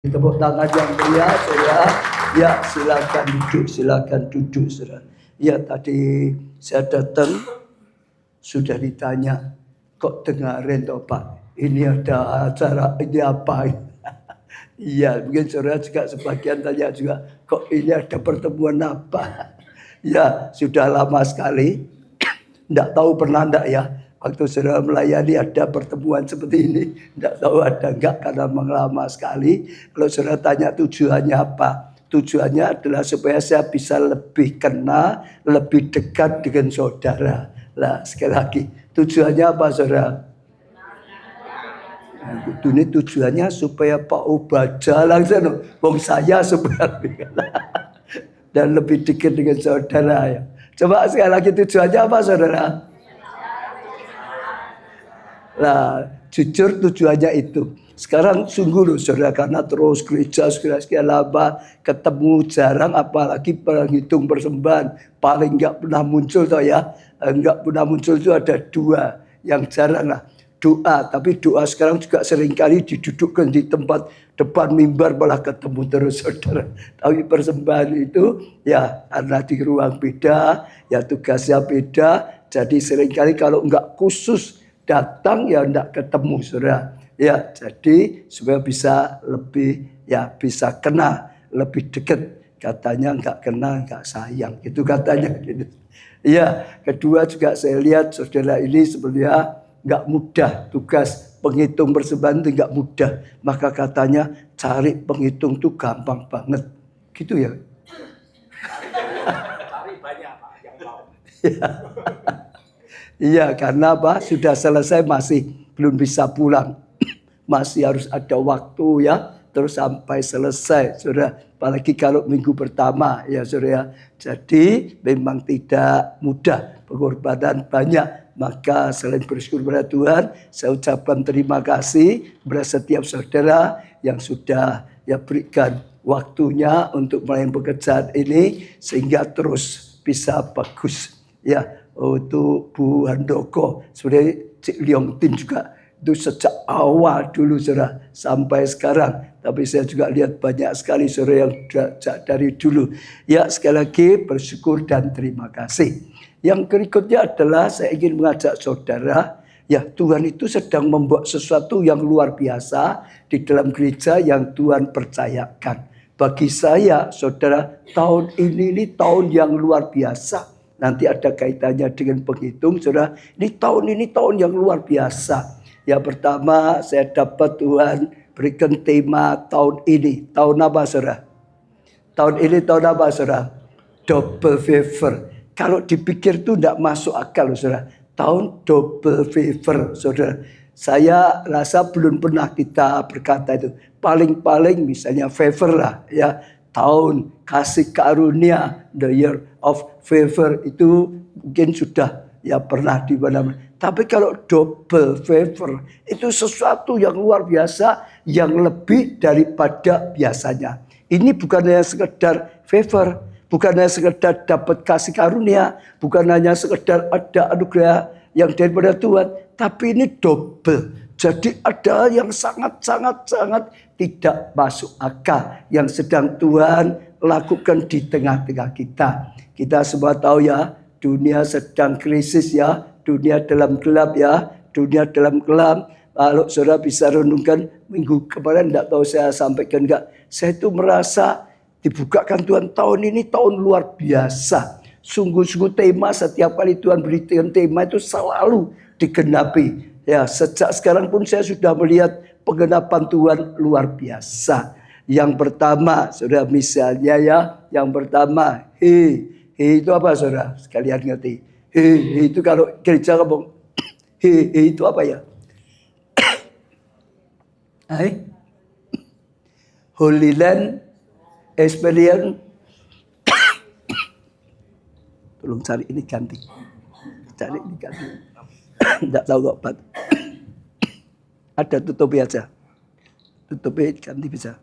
Tepuk tangan yang meriah, saudara. Ya, silakan duduk, saudara. Ya, tadi saya datang sudah ditanya, kok dengarin toh Pak? Ini ada acara, ini apa? Iya, mungkin saudara juga sebagian tanya juga, kok ini ada pertemuan apa? Ya, sudah lama sekali. Tidak tahu pernah enggak ya, waktu saudara melayani ada pertemuan seperti ini. Tidak tahu ada enggak karena lama sekali. Kalau saudara tanya tujuannya apa? Tujuannya adalah supaya saya bisa lebih kenal, lebih dekat dengan saudara. Lah sekali lagi, tujuannya apa saudara? Ini tujuannya supaya Pak Obaja langsung, wong saya supaya dan lebih dekat dengan saudara ya. Coba sekali lagi tujuannya apa saudara? Nah, jujur tujuannya itu. Sekarang sungguh loh saudara, karena terus gereja sekian lama ketemu jarang, apalagi penghitung persembahan paling nggak pernah muncul toh ya. Nggak pernah muncul itu ada dua yang jarang lah. Doa, tapi doa sekarang juga seringkali didudukkan di tempat depan mimbar malah ketemu terus saudara. Tapi persembahan itu ya karena di ruang beda, ya tugasnya beda. Jadi seringkali kalau nggak khusus datang ya nggak ketemu saudara. Ya jadi supaya bisa lebih ya bisa kenal, lebih dekat. Katanya nggak kenal nggak sayang, itu katanya gitu. Ya kedua juga saya lihat saudara ini sebenarnya nggak mudah, tugas penghitung persembahan itu nggak mudah. Maka katanya cari penghitung itu gampang banget, gitu ya. Cari banyak Pak yang mau. Iya karena apa? Sudah selesai masih belum bisa pulang, masih harus ada waktu ya, terus sampai selesai, saudara. Apalagi kalau minggu pertama ya saudara. Jadi memang tidak mudah, pengorbanan banyak. Maka selain bersyukur kepada Tuhan, saya ucapkan terima kasih kepada setiap saudara yang sudah ya berikan waktunya untuk melayani pekerjaan ini sehingga terus bisa bagus. Ya, untuk Bu Handoko, sebenarnya Cik Leong Tin juga itu sejak awal dulu saudara sampai sekarang. Tapi saya juga lihat banyak sekali saudara yang dari dulu. Ya sekali lagi bersyukur dan terima kasih. Yang berikutnya adalah saya ingin mengajak saudara, ya Tuhan itu sedang membuat sesuatu yang luar biasa di dalam gereja yang Tuhan percayakan. Bagi saya, saudara, tahun ini tahun yang luar biasa. Nanti ada kaitannya dengan penghitung, saudara. Ini tahun yang luar biasa. Yang pertama, saya dapat Tuhan berikan tema tahun ini. Tahun apa, saudara? Tahun ini tahun apa, saudara? Double favor. Kalau dipikir itu tidak masuk akal, saudara. Tahun double favor, saudara. Saya rasa belum pernah kita berkata itu. Paling-paling misalnya favor lah, ya. Tahun kasih karunia, the year of favor itu mungkin sudah ya pernah di mana-mana. Tapi kalau double favor itu sesuatu yang luar biasa, yang lebih daripada biasanya. Ini bukan hanya sekedar favor, bukan hanya sekedar dapat kasih karunia, bukan hanya sekedar ada anugerah yang daripada Tuhan, tapi ini double. Jadi ada yang sangat tidak masuk akal yang sedang Tuhan lakukan di tengah-tengah kita. Kita semua tahu ya, dunia sedang krisis ya, dunia dalam gelap ya, dunia dalam gelap. Kalau saudara bisa renungkan minggu kemarin, tidak tahu saya sampaikan enggak, saya itu merasa dibukakan Tuhan tahun ini tahun luar biasa. Sungguh-sungguh tema setiap kali Tuhan berikan tema itu selalu digenapi. Ya, sejak sekarang pun saya sudah melihat penggenapan Tuhan luar biasa. Yang pertama, saudara misalnya ya, yang pertama, he itu apa saudara? Sekalian ngerti. He itu kalau gereja ngomong, he itu apa ya? Hai, Holy Land Experience. Tolong cari ini ganti. Cari ini ganti. Tidak tahu kok, Pak. Ada tutupi aja. Tutupi ganti bisa.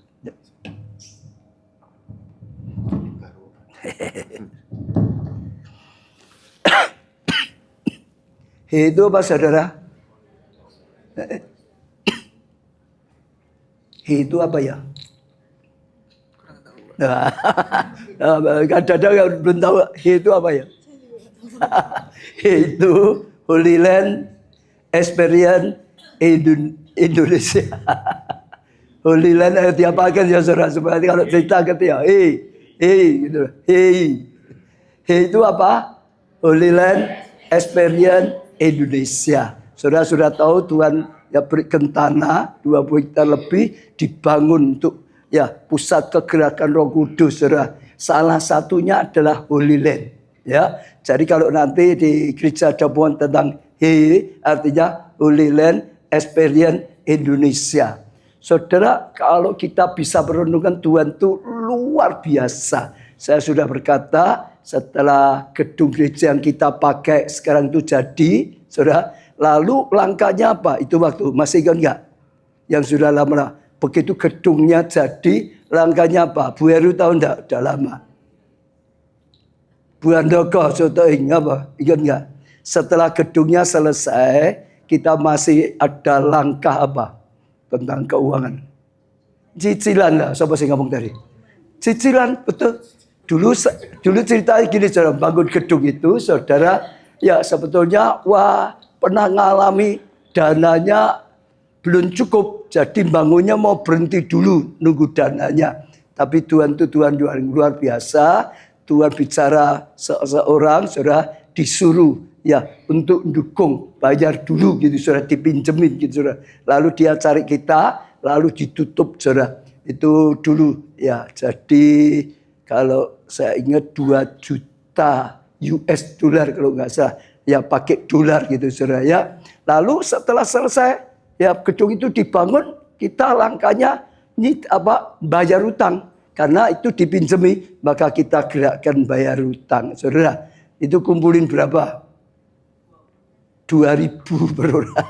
Itu apa saudara? Itu apa ya? Nah, kadang-kadang belum tahu He itu apa ya. He itu Holy Land Experience Indonesia. Holy Land diapakan ya saudara, supaya kalau cerita ketika gitu. He itu apa? Holy Land Experience Indonesia. Saudara sudah tahu Tuhan ya berikan tanah 20 hektar lebih dibangun untuk ya pusat kegerakan Roh Kudus, saudara. Salah satunya adalah Holy Land. Ya, jadi kalau nanti di gereja ada pohon tentang artinya Holy Land Experience Indonesia. Saudara, kalau kita bisa merenungkan Tuhan itu luar biasa. Saya sudah berkata, setelah gedung gereja yang kita pakai sekarang itu jadi, saudara, lalu langkahnya apa? Itu waktu, masih ingat enggak? Yang sudah lama, begitu gedungnya jadi, langkahnya apa? Bu Heru tahu enggak? Udah lama. Bu Andoko, contoh apa? Ingat enggak? Setelah gedungnya selesai, kita masih ada langkah apa? Tentang keuangan. Cicilan lah, siapa sih ngomong tadi? Cicilan, betul. Dulu ceritanya gini, saudara, bangun gedung itu, saudara, ya sebetulnya, pernah ngalami dananya belum cukup, jadi bangunnya mau berhenti dulu, nunggu dananya. Tapi Tuhan itu Tuhan luar biasa, Tuhan bicara seseorang, saudara, disuruh ya untuk dukung, bayar dulu gitu, saudara, dipinjemin gitu, saudara. Lalu dia cari kita, lalu ditutup, saudara. Itu dulu ya, jadi kalau saya ingat 2 juta US dollar kalau nggak salah, ya pakai dolar gitu, saudara ya. Lalu setelah selesai ya gedung itu dibangun, kita langkahnya ini apa, bayar utang. Karena itu dipinjemi, maka kita gerakkan bayar utang. Saudara, itu kumpulin berapa? 2.000 per orang.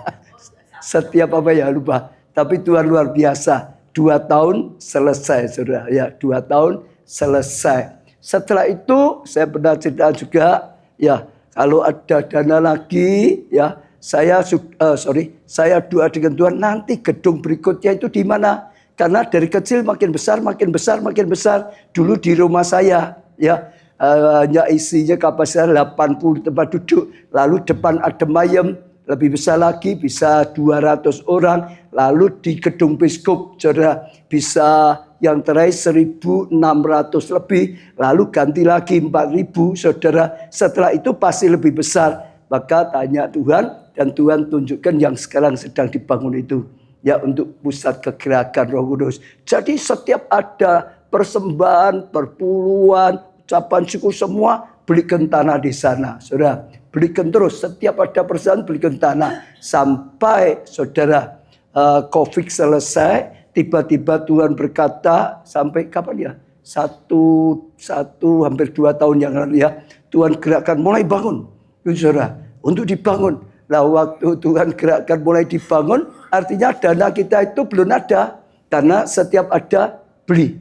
Setiap apa ya, lupa. Tapi Tuhan luar biasa. 2 tahun selesai, saudara. Ya, 2 tahun selesai. Setelah itu, saya pernah cerita juga, ya, kalau ada dana lagi, ya, saya doa dengan Tuhan, nanti gedung berikutnya itu di mana? Karena dari kecil makin besar, makin besar, makin besar. Dulu di rumah saya, ya, hanya isinya kapasitas 80 tempat duduk. Lalu depan ada mayem, lebih besar lagi, bisa 200 orang. Lalu di gedung Biskup, saudara, bisa yang terakhir 1.600 lebih. Lalu ganti lagi 4.000, saudara. Setelah itu pasti lebih besar. Maka tanya Tuhan, dan Tuhan tunjukkan yang sekarang sedang dibangun itu. Ya, untuk pusat kegerakan Roh Kudus. Jadi setiap ada persembahan, perpuluhan, ucapan syukur semua, belikan tanah di sana, saudara. Belikan terus, setiap ada persembahan belikan tanah. Sampai saudara COVID selesai, tiba-tiba Tuhan berkata, sampai kapan ya? Hampir 2 tahun yang lalu ya, Tuhan gerakkan mulai bangun, saudara, untuk dibangun. Nah, waktu Tuhan gerakkan mulai dibangun, artinya dana kita itu belum ada. Karena setiap ada, beli.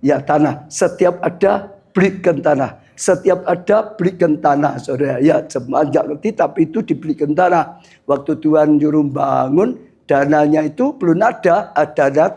Ya, tanah. Setiap ada, belikan tanah. Setiap ada, belikan tanah, saudara. Ya, jemaat nggak ngerti, tapi itu dibelikan tanah. Waktu Tuhan nyuruh bangun, dananya itu belum ada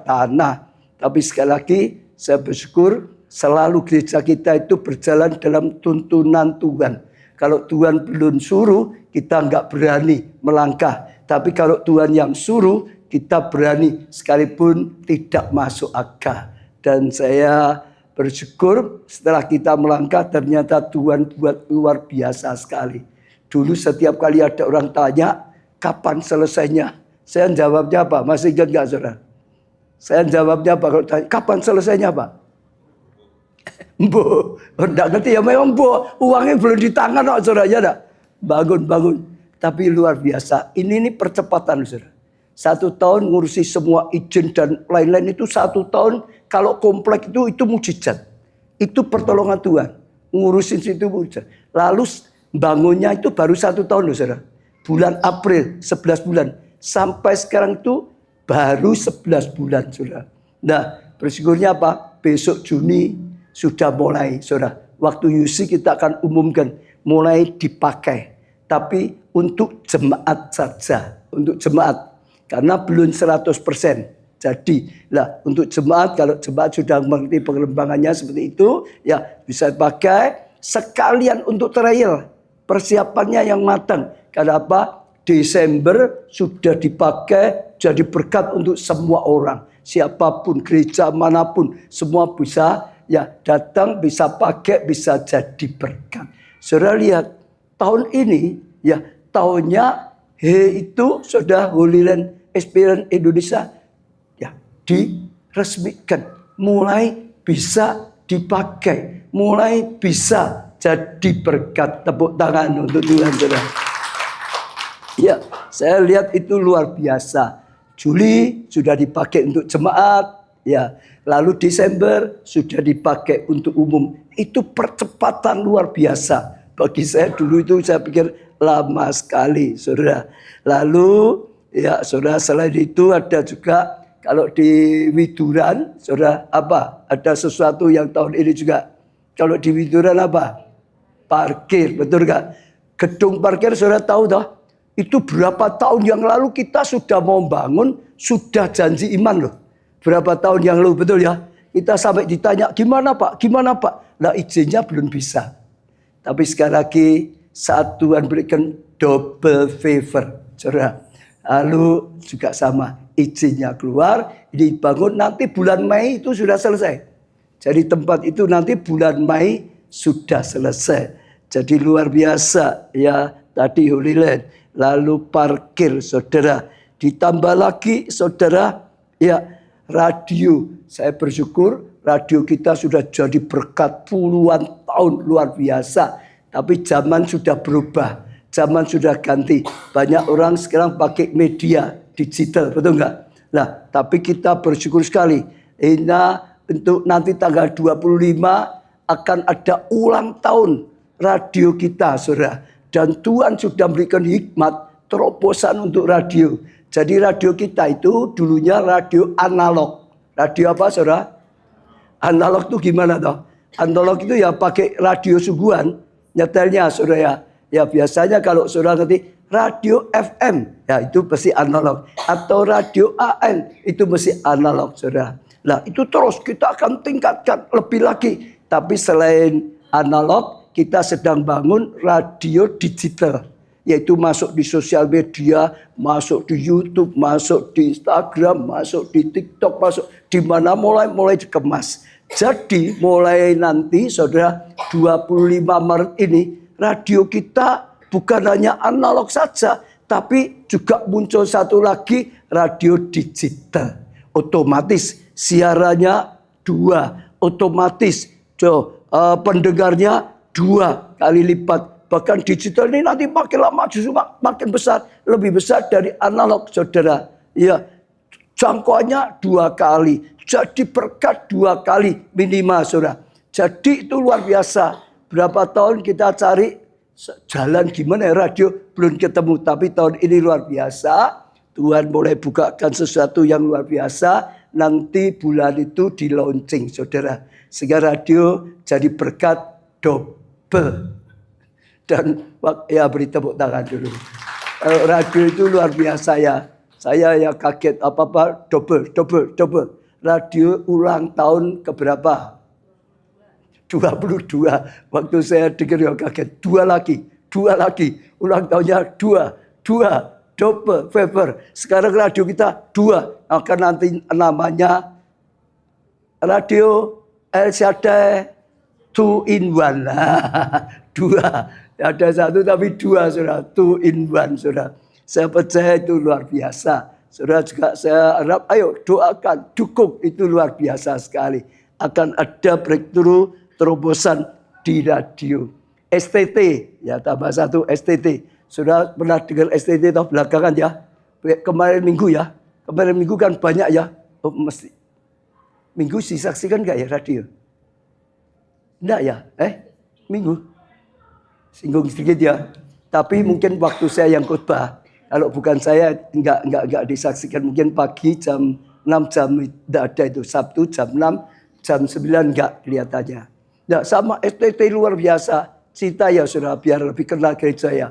tanah. Tapi sekali lagi, saya bersyukur selalu gereja kita itu berjalan dalam tuntunan Tuhan. Kalau Tuhan belum suruh, kita nggak berani melangkah. Tapi kalau Tuhan yang suruh, kita berani sekalipun tidak masuk akal. Dan saya bersyukur setelah kita melangkah, ternyata Tuhan buat luar biasa sekali. Dulu setiap kali ada orang tanya, kapan selesainya? Saya jawabnya apa? Masih ingat nggak, saudara? Saya jawabnya apa kalau tanya, kapan selesainya, Pak? Bu, enggak ngerti ya, memang bu, uangnya belum di tangan, saudara, ya enggak? Bangun. Tapi luar biasa, ini percepatan, saudara. 1 tahun ngurusi semua izin dan lain-lain itu 1 tahun, kalau komplek itu mujizat. Itu pertolongan Tuhan. Ngurusin situ mujizat. Lalu bangunnya itu baru 1 tahun, saudara. Bulan April, 11 bulan. Sampai sekarang itu baru 11 bulan, saudara. Nah, bersyukurnya apa? Besok Juni sudah mulai, saudara. Waktu UC kita akan umumkan mulai dipakai. Tapi untuk jemaat saja. Untuk jemaat. Karena belum 100%. jadi. Lah untuk jemaat, kalau jemaat sudah mengerti pengembangannya seperti itu, ya bisa pakai sekalian untuk trial. Persiapannya yang matang. Kenapa? Desember sudah dipakai jadi berkat untuk semua orang. Siapapun, gereja manapun, semua bisa ya datang, bisa pakai, bisa jadi berkat. Saudara lihat, tahun ini ya tahunnya itu sudah Holy Land Experience Indonesia ya diresmikan, mulai bisa dipakai, mulai bisa jadi berkat. Tepuk tangan untuk Tuhan, saudara. Ya, saya lihat itu luar biasa. Juli sudah dipakai untuk jemaat, ya. Lalu Desember sudah dipakai untuk umum. Itu percepatan luar biasa. Bagi saya dulu itu saya pikir lama sekali, saudara. Lalu, ya saudara, selain itu ada juga kalau di Widuran, saudara, apa? Ada sesuatu yang tahun ini juga. Kalau di Widuran apa? Parkir, betul gak? Gedung parkir, saudara tahu toh? Itu berapa tahun yang lalu kita sudah mau bangun, sudah janji iman loh. Berapa tahun yang lalu, betul ya? Kita sampai ditanya, gimana Pak? Gimana Pak? Nah izinnya belum bisa. Tapi sekali lagi, saat Tuhan berikan double favor, saudara. Lalu juga sama, izinnya keluar, dibangun, nanti bulan Mei itu sudah selesai. Jadi tempat itu nanti bulan Mei sudah selesai. Jadi luar biasa ya tadi Holy Land. Lalu parkir, saudara. Ditambah lagi, saudara, ya radio. Saya bersyukur radio kita sudah jadi berkat puluhan tahun, luar biasa. Tapi zaman sudah berubah, zaman sudah ganti. Banyak orang sekarang pakai media digital, betul nggak? Nah, tapi kita bersyukur sekali. Untuk nanti tanggal 25 akan ada ulang tahun radio kita, saudara. Dan Tuhan sudah memberikan hikmat, terobosan untuk radio. Jadi radio kita itu dulunya radio analog. Radio apa, saudara? Analog itu gimana toh? Analog itu ya pakai radio sungguhan. Nyetelnya, saudara ya. Ya biasanya kalau saudara ngerti radio FM, ya itu pasti analog. Atau radio AM, itu mesti analog, saudara. Nah itu terus kita akan tingkatkan lebih lagi. Tapi selain analog, kita sedang bangun radio digital. Yaitu masuk di sosial media, masuk di YouTube, masuk di Instagram, masuk di TikTok, masuk di mana mulai dikemas. Jadi mulai nanti saudara 25 Maret ini radio kita bukan hanya analog saja, tapi juga muncul satu lagi radio digital. Otomatis siarannya 2, otomatis pendengarnya 2 kali lipat. Bahkan digital ini nanti makin lama justru makin besar. Lebih besar dari analog, saudara. Ya, jangkauannya 2 kali. Jadi berkat 2 kali minimal, saudara. Jadi itu luar biasa. Berapa tahun kita cari jalan gimana ya radio, belum ketemu. Tapi tahun ini luar biasa. Tuhan mulai bukakan sesuatu yang luar biasa. Nanti bulan itu di launching, saudara. Sehingga radio jadi berkat double. Dan ya beri tepuk tangan dulu. Radio itu luar biasa ya. Saya ya kaget apa-apa double. Radio ulang tahun keberapa? 22. Waktu saya dengar ya kaget. 2 lagi. Ulang tahunnya 2. Double favor. Sekarang radio kita 2. Akan nanti namanya Radio El Shaddai 2 in 1. 2. Ada 1 tapi 2, saudara. 2 in 1, saudara. Saya percaya itu luar biasa. Saudara juga saya harap, ayo doakan, dukung. Itu luar biasa sekali. Akan ada breakthrough terobosan di radio. STT, ya tambah 1 STT. Saudara pernah dengar STT atau belakangan ya? Kemarin minggu ya. Kemarin minggu kan banyak ya. Oh, mesti. Minggu disaksikan gak ya radio? Enggak ya? Minggu? Singgung sedikit ya. Tapi mungkin waktu saya yang khotbah. Kalau bukan saya enggak disaksikan. Mungkin pagi jam 6 jam enggak ada itu. Sabtu jam 6, jam 9 enggak kelihatannya. Nah, sama STT luar biasa. Cerita ya saudara biar lebih kenal gereja ya.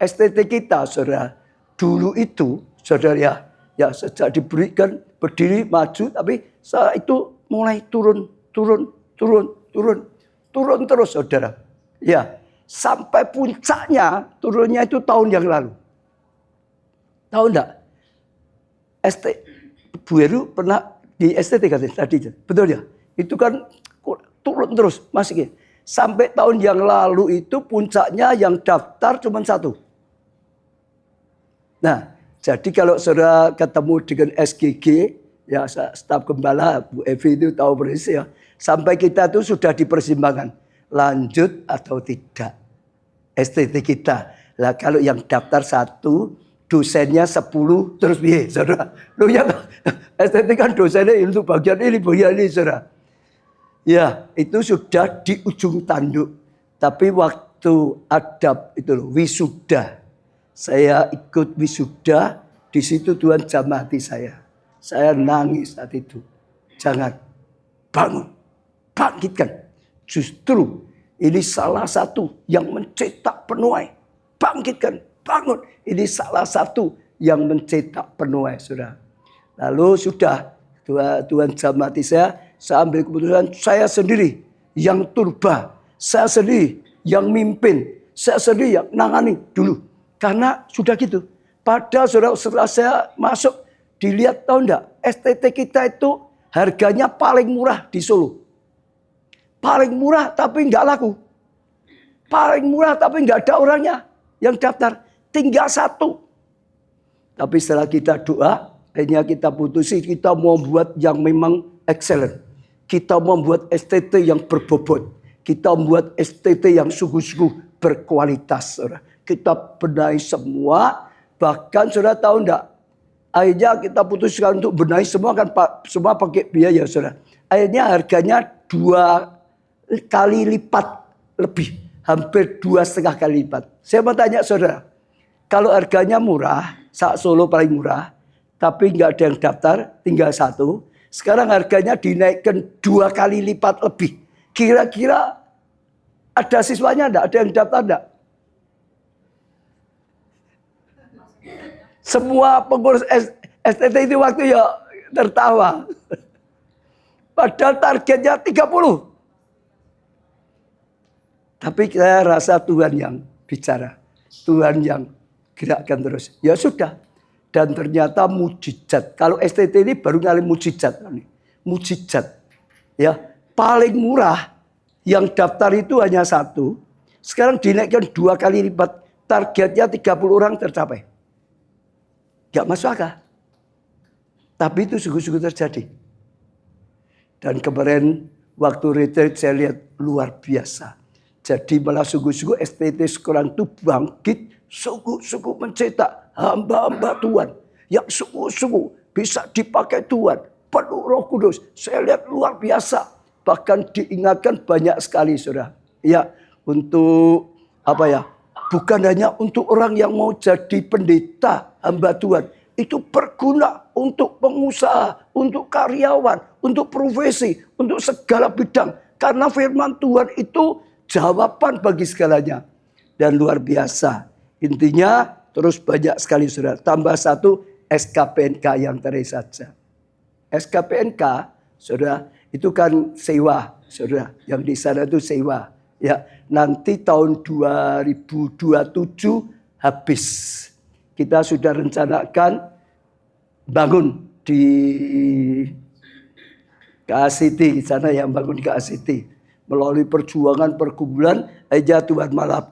STT kita saudara. Dulu itu saudara ya. Ya sejak diberikan berdiri maju, tapi setelah itu mulai turun terus saudara. Ya, sampai puncaknya turunnya itu tahun yang lalu. Tahu enggak? Bu Heru pernah di STT katanya tadi, betul ya? Itu kan turun terus masih. Sampai tahun yang lalu itu puncaknya yang daftar cuma 1. Nah, jadi kalau saudara ketemu dengan SGG, ya staf gembala Bu Evi itu tahu persis ya. Sampai kita tuh sudah dipertimbangkan lanjut atau tidak STT kita. Lah kalau yang daftar 1, dosennya 10, terus piye, saudara? Loh ya, STT kan dosennya untuk bagian ini saudara. Ya, itu sudah di ujung tanduk. Tapi waktu adab itu loh, wisuda. Saya ikut wisuda, di situ Tuhan jamah hati saya. Saya nangis saat itu. Jangan, bangun, bangkitkan. Justru ini salah satu yang mencetak penuai. Bangkitkan, bangun. Ini salah satu yang mencetak penuai, saudara. Lalu sudah Tuhan jamah hati saya ambil keputusan saya sendiri yang turba. Saya sendiri yang mimpin. Saya sendiri yang nangani dulu. Karena sudah gitu. Padahal saudara setelah saya masuk, dilihat tahu enggak, STT kita itu harganya paling murah di Solo. Paling murah tapi enggak laku. Paling murah tapi enggak ada orangnya yang daftar. Tinggal 1. Tapi setelah kita doa, akhirnya kita putusin kita mau buat yang memang excellent. Kita membuat STT yang berbobot. Kita membuat STT yang sungguh-sungguh berkualitas. Saudara. Kita benahi semua. Bahkan saudara tahu enggak? Akhirnya kita putuskan untuk benahi semua kan semua pakai biaya saudara. Akhirnya harganya 2 kali lipat lebih. Hampir 2,5 kali lipat. Saya mau tanya saudara. Kalau harganya murah, Solo paling murah. Tapi enggak ada yang daftar, tinggal 1. Sekarang harganya dinaikkan 2 kali lipat lebih. Kira-kira ada siswanya enggak? Ada yang daftar enggak? Semua pengurus STT itu waktu ya tertawa. Padahal targetnya 30. Tapi saya rasa Tuhan yang bicara. Tuhan yang gerakkan terus. Ya sudah. Dan ternyata mujizat. Kalau STT ini baru kali mujizat. Mujizat. Ya, paling murah yang daftar itu hanya 1. Sekarang dinaikkan 2 kali lipat. Targetnya 30 orang tercapai. Gak masuk akal. Tapi itu sungguh-sungguh terjadi. Dan kemarin waktu retreat saya lihat luar biasa. Jadi malah sungguh-sungguh STT sekarang itu bangkit. Sungguh-sungguh mencetak hamba-hamba Tuhan. Yang sungguh-sungguh bisa dipakai Tuhan. Penuh Roh Kudus. Saya lihat luar biasa. Bahkan diingatkan banyak sekali saudara. Ya, untuk apa ya? Bukan hanya untuk orang yang mau jadi pendeta hamba Tuhan. Itu berguna untuk pengusaha, untuk karyawan, untuk profesi, untuk segala bidang. Karena firman Tuhan itu jawaban bagi segalanya. Dan luar biasa. Intinya terus banyak sekali saudara. Tambah 1 SKPNK yang tadi saja. SKPNK saudara itu kan sewa saudara. Yang di sana itu sewa. Ya, nanti tahun 2027 habis. Kita sudah rencanakan bangun di KACT di sana yang bangun di KACT. Melalui perjuangan pergumulan aja Tuhan malah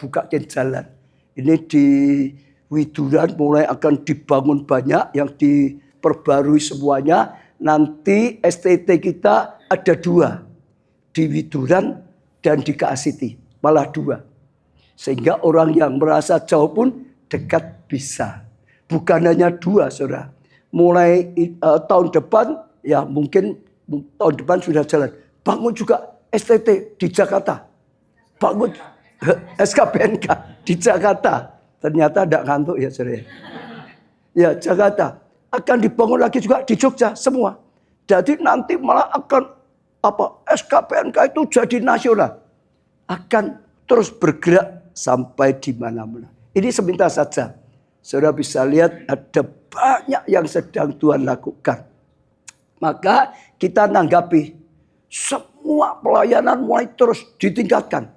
bukakan jalan. Ini di Widuran mulai akan dibangun banyak yang diperbarui semuanya. Nanti STT kita ada 2 di Widuran dan di KACT, malah 2. Sehingga orang yang merasa jauh pun dekat bisa. Bukan hanya 2 saudara. Mulai tahun depan, ya mungkin tahun depan sudah jalan. Bangun juga STT di Jakarta. Bangun SKPNK di Jakarta. Ternyata tidak ngantuk ya saudara. Ya Jakarta. Akan dibangun lagi juga di Jogja semua. Jadi nanti malah akan SKPNK itu jadi nasional. Akan terus bergerak sampai di mana-mana. Ini sebentar saja. Saudara bisa lihat ada banyak yang sedang Tuhan lakukan. Maka kita nanggapi semua pelayanan mulai terus ditingkatkan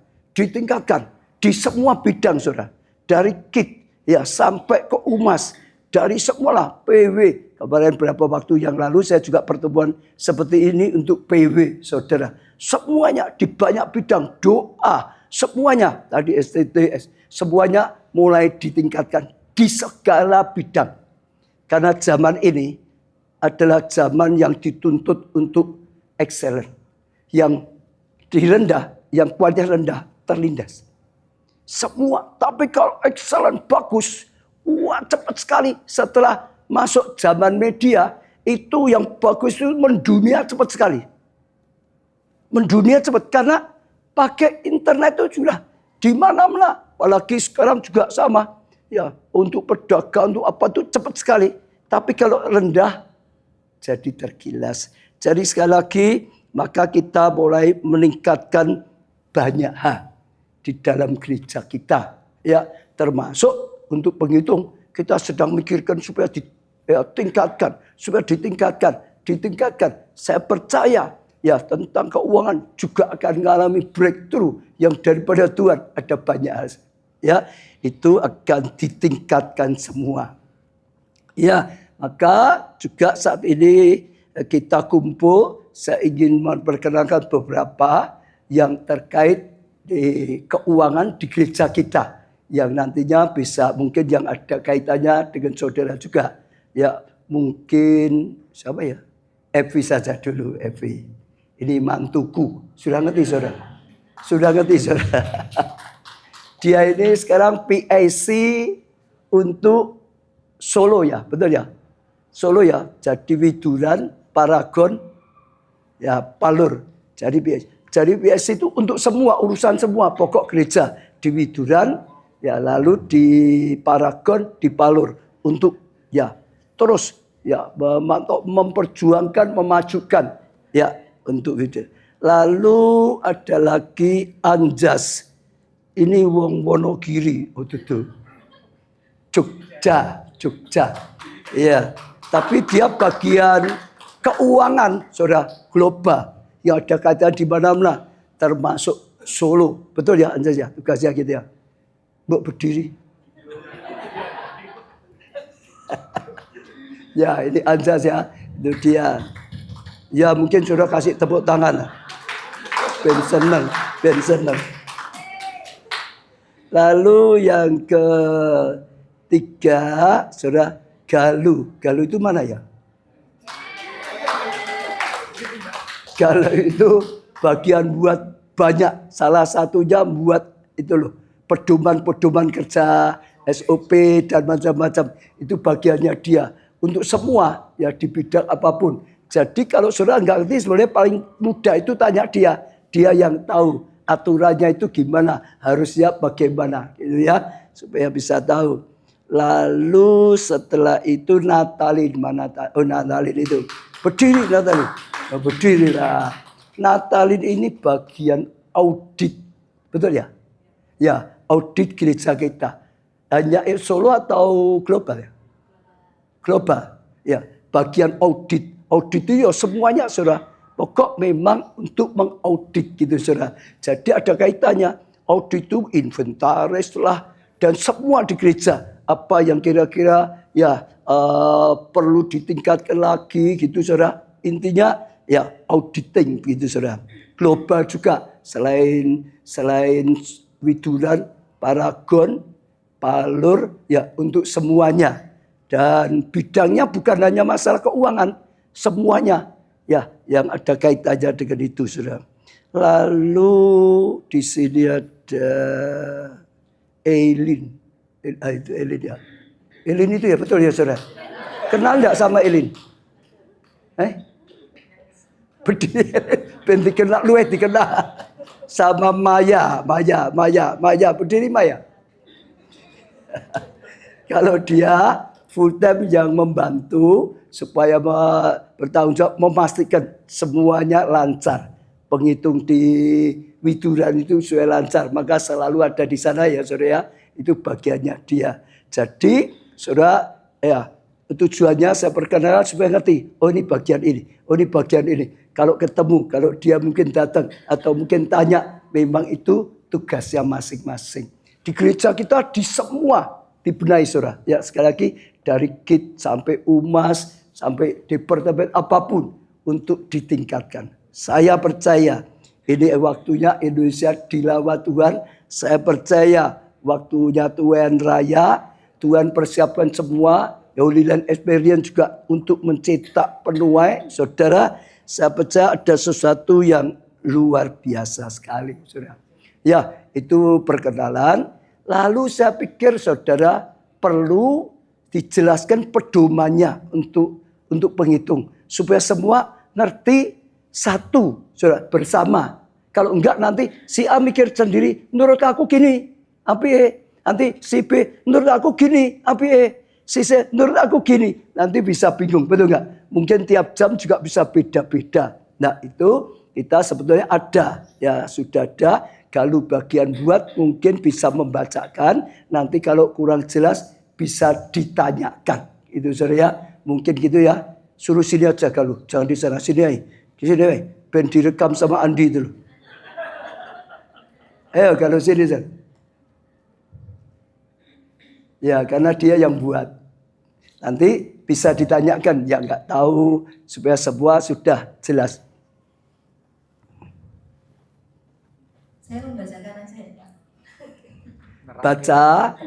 di semua bidang, saudara. Dari KIK ya sampai ke UMAS, dari semualah PW. Kemarin beberapa waktu yang lalu saya juga pertemuan seperti ini untuk PW, saudara. Semuanya di banyak bidang, doa, semuanya tadi STTS, semuanya mulai ditingkatkan di segala bidang. Karena zaman ini adalah zaman yang dituntut untuk excellent. Yang direndah, yang kualitas rendah, terlindas. Semua, tapi kalau excellent, bagus, wah cepat sekali. Setelah masuk zaman media, itu yang bagus itu mendunia cepat sekali. Mendunia cepat, karena pakai internet itu sudah di mana-mana. Apalagi sekarang juga sama. Ya, untuk pedagang, untuk apa itu cepat sekali. Tapi kalau rendah, jadi tergilas. Jadi sekali lagi, maka kita mulai meningkatkan banyak hal di dalam gereja kita. Ya, termasuk untuk penghitung, kita sedang mikirkan supaya ditingkatkan, supaya ditingkatkan. Saya percaya ya tentang keuangan juga akan mengalami breakthrough yang daripada Tuhan, ada banyak hal. Ya, itu akan ditingkatkan semua. Ya, maka juga saat ini kita kumpul, saya ingin memperkenalkan beberapa yang terkait di keuangan di gereja kita. Yang nantinya bisa mungkin yang ada kaitannya dengan saudara juga. Ya mungkin siapa ya? Evi saja dulu, Evi. Ini mantuku. Sudah ngerti saudara? Sudah ngerti saudara? Dia ini sekarang PIC untuk Solo ya, betul ya? Solo ya, jadi Widuran, Paragon, ya Palur. Jadi PIC itu untuk semua, urusan semua, pokok gereja. Di Widuran, ya lalu di Paragon, di Palur. Untuk ya terus ya memperjuangkan, memajukan ya untuk itu. Lalu ada lagi Anjas. Ini wong Wonogiri, oh itu. Jogja. Iya, tapi dia bagian keuangan, saudara, global. Yang ada kaitan di mana-mana, termasuk Solo. Betul ya, Anjas ya, tugasnya gitu ya. Mbok berdiri. Ya, ini Anjas ya, itu dia. Ya, mungkin saudara kasih tepuk tangan. Ben seneng. Lalu yang ketiga, saudara, Galuh. Galuh itu mana ya? Galuh itu bagian buat banyak. Salah satunya buat itu loh, pedoman-pedoman kerja, SOP dan macam-macam. Itu bagiannya dia. Untuk semua ya di bidang apapun. Jadi kalau saudara nggak ngerti, sebenarnya paling mudah itu tanya dia. Dia yang tahu aturannya itu gimana, harusnya bagaimana, gitu ya, supaya bisa tahu. Lalu setelah itu Natalin, mana? Oh Natalin itu berdiri Natalin, oh, berdiri lah. Natalin ini bagian audit, betul ya? Ya, audit gereja kita. Hanya Solo atau global ya? Global, ya. Bagian audit, audit itu ya semuanya saudara. Pokok memang untuk mengaudit gitu saudara. Jadi ada kaitannya. Audit itu inventaris lah. Dan semua di gereja. Apa yang kira-kira ya perlu ditingkatkan lagi gitu saudara. Intinya ya auditing gitu saudara. Global juga. Selain Widuran, Paragon, Palur ya untuk semuanya. Dan bidangnya bukan hanya masalah keuangan. Semuanya. Ya, yang ada kaitannya dengan itu, saudara. Lalu di sini ada Elin. Itu Elin ya. Elin itu ya, betul ya, saudara. Kenal nggak sama Elin? Berdiri, ben dikenal, luwih dikenal. Sama Maya, berdiri Maya. Kalau dia full time yang membantu supaya bertanggung jawab memastikan semuanya lancar. Penghitung di Widuran itu supaya lancar, maka selalu ada di sana ya saudara ya. Itu bagiannya dia. Jadi saudara ya Tujuannya saya perkenalkan supaya ngerti, oh ini bagian ini, oh ini bagian ini. Kalau ketemu, kalau dia mungkin datang atau mungkin tanya, memang itu tugasnya masing-masing. Di gereja kita di semua dibenahi saudara. Ya sekali lagi dari KID sampai UMAS sampai departemen apapun untuk ditingkatkan. Saya percaya ini waktunya Indonesia dilawan Tuhan. Saya percaya waktunya Tuhan Raya. Tuhan persiapkan semua. Holy Land Experience juga untuk mencetak penuai. Saudara, saya percaya ada sesuatu yang luar biasa sekali. Saudara. Ya, itu perkenalan. Lalu saya pikir saudara perlu dijelaskan pedomannya untuk penghitung. Supaya semua ngerti satu, saudara, bersama. Kalau enggak nanti si A mikir sendiri, menurut aku gini, nanti si B, menurut aku gini, si C, menurut aku gini. Nanti bisa bingung, betul enggak? Mungkin tiap jam juga bisa beda-beda. Nah itu kita sebetulnya ada, ya sudah ada. Kalau bagian buat mungkin bisa membacakan. Nanti kalau kurang jelas bisa ditanyakan. Itu saudara ya, mungkin gitu ya. Suruh sini aja kalau, jangan di sana, sini aja. Di sini aja, ben direkam sama Andi itu loh. Ayo kalau sini saja. Ya karena dia yang buat. Nanti bisa ditanyakan yang nggak tahu supaya semua sudah jelas. Saya membacakan aja ya Pak. Baca,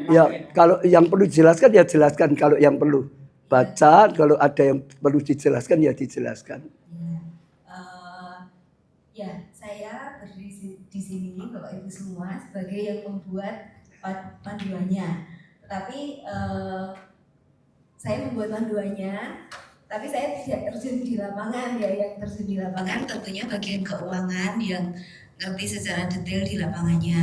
ya kalau yang perlu dijelaskan ya jelaskan kalau yang perlu. Baca, kalau ada yang perlu dijelaskan ya dijelaskan. Ya, saya berdiri di sini Bapak Ibu semua sebagai yang membuat panduannya. Tapi saya membuat panduannya, tapi saya tidak terjun di lapangan ya. Yang terjun di lapangan tentunya bagian keuangan yang ngerti secara detail di lapangannya.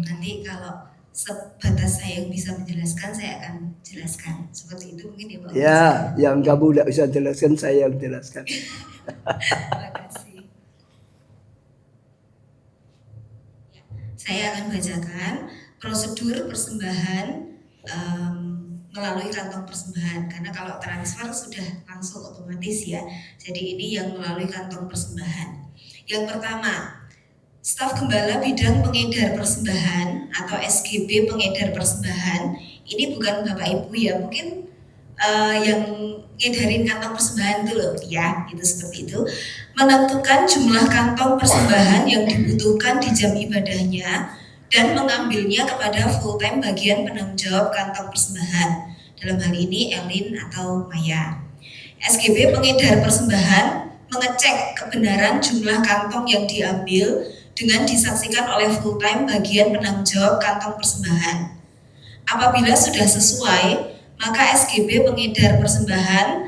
Nanti kalau sebatas saya yang bisa menjelaskan, saya akan jelaskan. Seperti itu mungkin ya Pak. Ya, yang kamu tidak bisa jelaskan, saya yang jelaskan. Terima kasih. Saya akan bacakan prosedur persembahan melalui kantong persembahan, karena kalau transfer sudah langsung otomatis ya. Jadi ini yang melalui kantong persembahan. Yang pertama, staf gembala bidang pengedar persembahan atau SGB pengedar persembahan. Ini bukan Bapak Ibu ya, mungkin yang ngedarin kantong persembahan itu loh ya, itu seperti itu. Menentukan jumlah kantong persembahan yang dibutuhkan di jam ibadahnya dan mengambilnya kepada full time bagian penanggung jawab kantong persembahan. Dalam hal ini Elin atau Maya. SGB pengedar persembahan mengecek kebenaran jumlah kantong yang diambil dengan disaksikan oleh full time bagian penanggung jawab kantong persembahan. Apabila sudah sesuai, maka SGB pengedar persembahan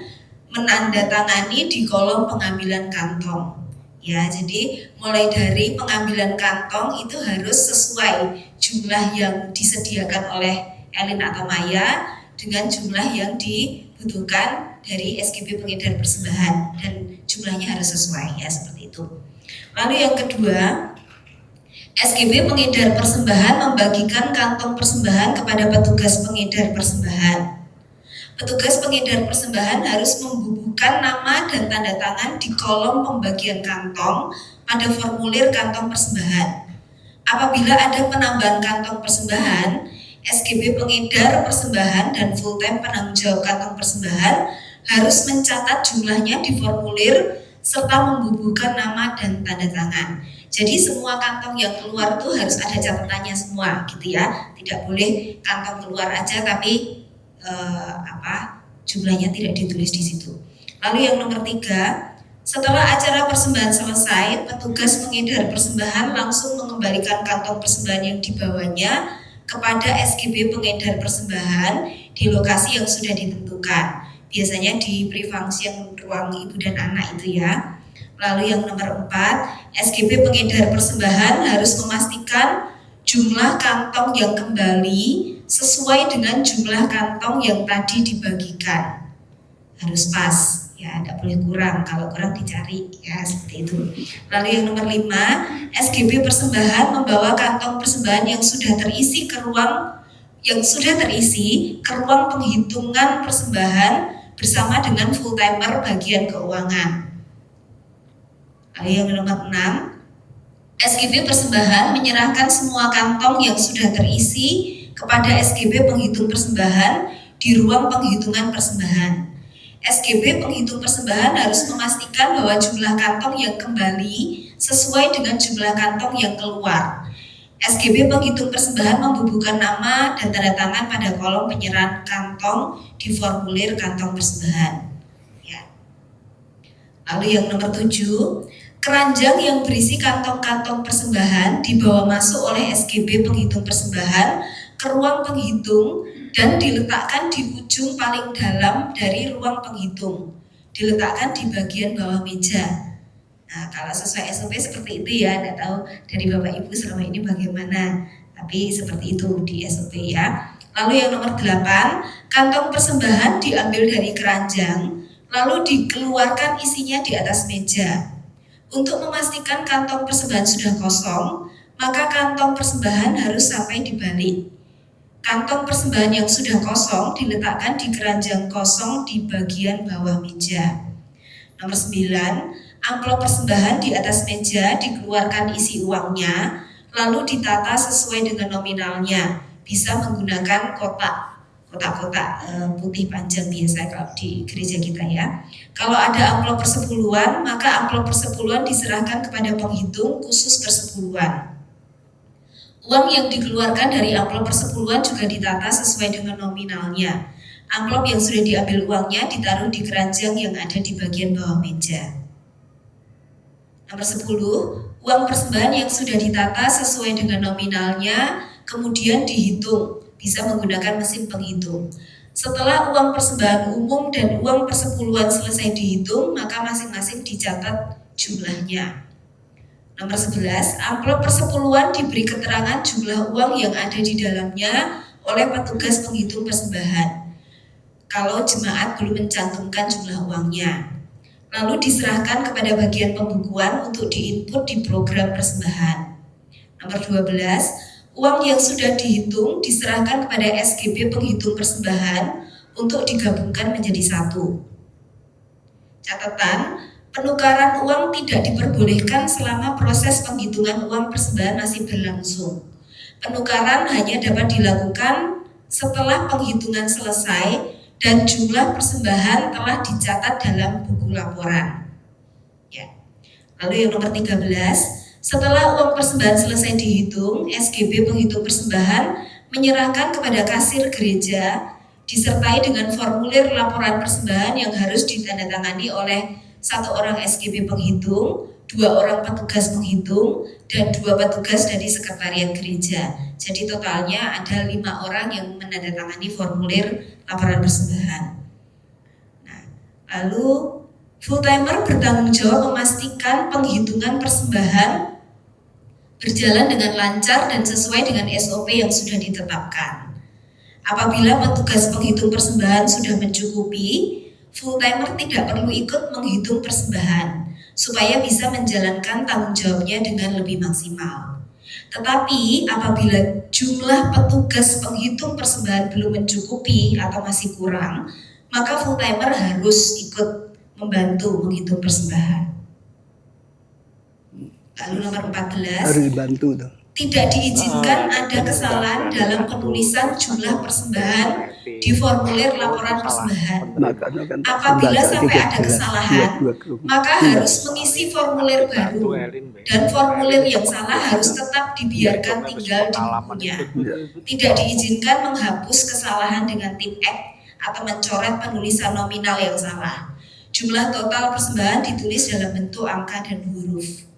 menandatangani di kolom pengambilan kantong. Ya, jadi mulai dari pengambilan kantong itu harus sesuai jumlah yang disediakan oleh Elin atau Maya dengan jumlah yang dibutuhkan dari SGB pengedar persembahan, dan jumlahnya harus sesuai ya, seperti itu. Lalu yang kedua, SGB pengedar persembahan membagikan kantong persembahan kepada petugas pengedar persembahan. Petugas pengedar persembahan harus membubuhkan nama dan tanda tangan di kolom pembagian kantong pada formulir kantong persembahan. Apabila ada penambahan kantong persembahan, SGB pengedar persembahan dan full time penanggung jawab kantong persembahan harus mencatat jumlahnya di formulir serta membubuhkan nama dan tanda tangan. Jadi semua kantong yang keluar itu harus ada catatannya semua gitu ya. Tidak boleh kantong keluar aja tapi jumlahnya tidak ditulis di situ. Lalu yang nomor 3, setelah acara persembahan selesai, petugas pengedar persembahan langsung mengembalikan kantong persembahan yang dibawanya kepada SGB pengedar persembahan di lokasi yang sudah ditentukan. Biasanya di pre-function ruang ibu dan anak itu ya. Lalu yang nomor 4, SGB pengedar persembahan harus memastikan jumlah kantong yang kembali sesuai dengan jumlah kantong yang tadi dibagikan. Harus pas ya, tidak boleh kurang. Kalau kurang dicari ya, seperti itu. Lalu yang nomor 5, SGB persembahan membawa kantong persembahan yang sudah terisi ke ruang yang sudah terisi ke ruang penghitungan persembahan bersama dengan full timer bagian keuangan. Lalu yang nomor 6, SGB persembahan menyerahkan semua kantong yang sudah terisi kepada SGB penghitung persembahan di ruang penghitungan persembahan. SGB penghitung persembahan harus memastikan bahwa jumlah kantong yang kembali sesuai dengan jumlah kantong yang keluar. SGB penghitung persembahan membubuhkan nama dan tanda tangan pada kolom penyerahan kantong di formulir kantong persembahan. Ya. Lalu yang nomor 7, keranjang yang berisi kantong-kantong persembahan dibawa masuk oleh SGB penghitung persembahan ke ruang penghitung dan diletakkan di ujung paling dalam dari ruang penghitung. Diletakkan di bagian bawah meja. Nah, kalau sesuai SOP seperti itu ya, tidak tahu dari Bapak Ibu selama ini bagaimana. Tapi seperti itu di SOP ya. Lalu yang nomor 8, kantong persembahan diambil dari keranjang, lalu dikeluarkan isinya di atas meja. Untuk memastikan kantong persembahan sudah kosong, maka kantong persembahan harus sampai dibalik. Kantong persembahan yang sudah kosong diletakkan di keranjang kosong di bagian bawah meja. Nomor 9, amplop persembahan di atas meja dikeluarkan isi uangnya, lalu ditata sesuai dengan nominalnya. Bisa menggunakan kotak-kotak putih panjang biasa kalau di gereja kita ya. Kalau ada amplop persepuluhan, maka amplop persepuluhan diserahkan kepada penghitung khusus persepuluhan. Uang yang dikeluarkan dari amplop persepuluhan juga ditata sesuai dengan nominalnya. Amplop yang sudah diambil uangnya ditaruh di keranjang yang ada di bagian bawah meja. Nomor 10, uang persembahan yang sudah ditata sesuai dengan nominalnya kemudian dihitung, bisa menggunakan mesin penghitung. Setelah uang persembahan umum dan uang persepuluhan selesai dihitung, maka masing-masing dicatat jumlahnya. Nomor 11, amplop persepuluhan diberi keterangan jumlah uang yang ada di dalamnya oleh petugas penghitung persembahan. Kalau jemaat belum mencantumkan jumlah uangnya. Lalu diserahkan kepada bagian pembukuan untuk diinput di program persembahan. Nomor 12, uang yang sudah dihitung diserahkan kepada SGB penghitung persembahan untuk digabungkan menjadi satu. Catatan, penukaran uang tidak diperbolehkan selama proses penghitungan uang persembahan masih berlangsung. Penukaran hanya dapat dilakukan setelah penghitungan selesai dan jumlah persembahan telah dicatat dalam buku laporan. Ya. Lalu yang nomor 13, setelah uang persembahan selesai dihitung, SGB penghitung persembahan menyerahkan kepada kasir gereja disertai dengan formulir laporan persembahan yang harus ditandatangani oleh 1 orang SGB penghitung, 2 orang petugas penghitung, dan 2 petugas dari sekretariat gereja. Jadi totalnya ada 5 orang yang menandatangani formulir laporan persembahan. Nah, lalu full timer bertanggung jawab memastikan penghitungan persembahan berjalan dengan lancar dan sesuai dengan SOP yang sudah ditetapkan. Apabila petugas penghitung persembahan sudah mencukupi, full timer tidak perlu ikut menghitung persembahan supaya bisa menjalankan tanggung jawabnya dengan lebih maksimal. Tetapi apabila jumlah petugas penghitung persembahan belum mencukupi atau masih kurang, maka full timer harus ikut membantu menghitung persembahan. Lalu nomor 14, Harus dibantu tuh. tidak diizinkan ada kesalahan dalam penulisan jumlah persembahan di formulir laporan persembahan. Apabila sampai ada kesalahan, maka harus mengisi formulir baru dan formulir yang salah harus tetap dibiarkan tinggal di bukunya. Tidak diizinkan menghapus kesalahan dengan tip X atau mencoret penulisan nominal yang salah. Jumlah total persembahan ditulis dalam bentuk angka dan huruf.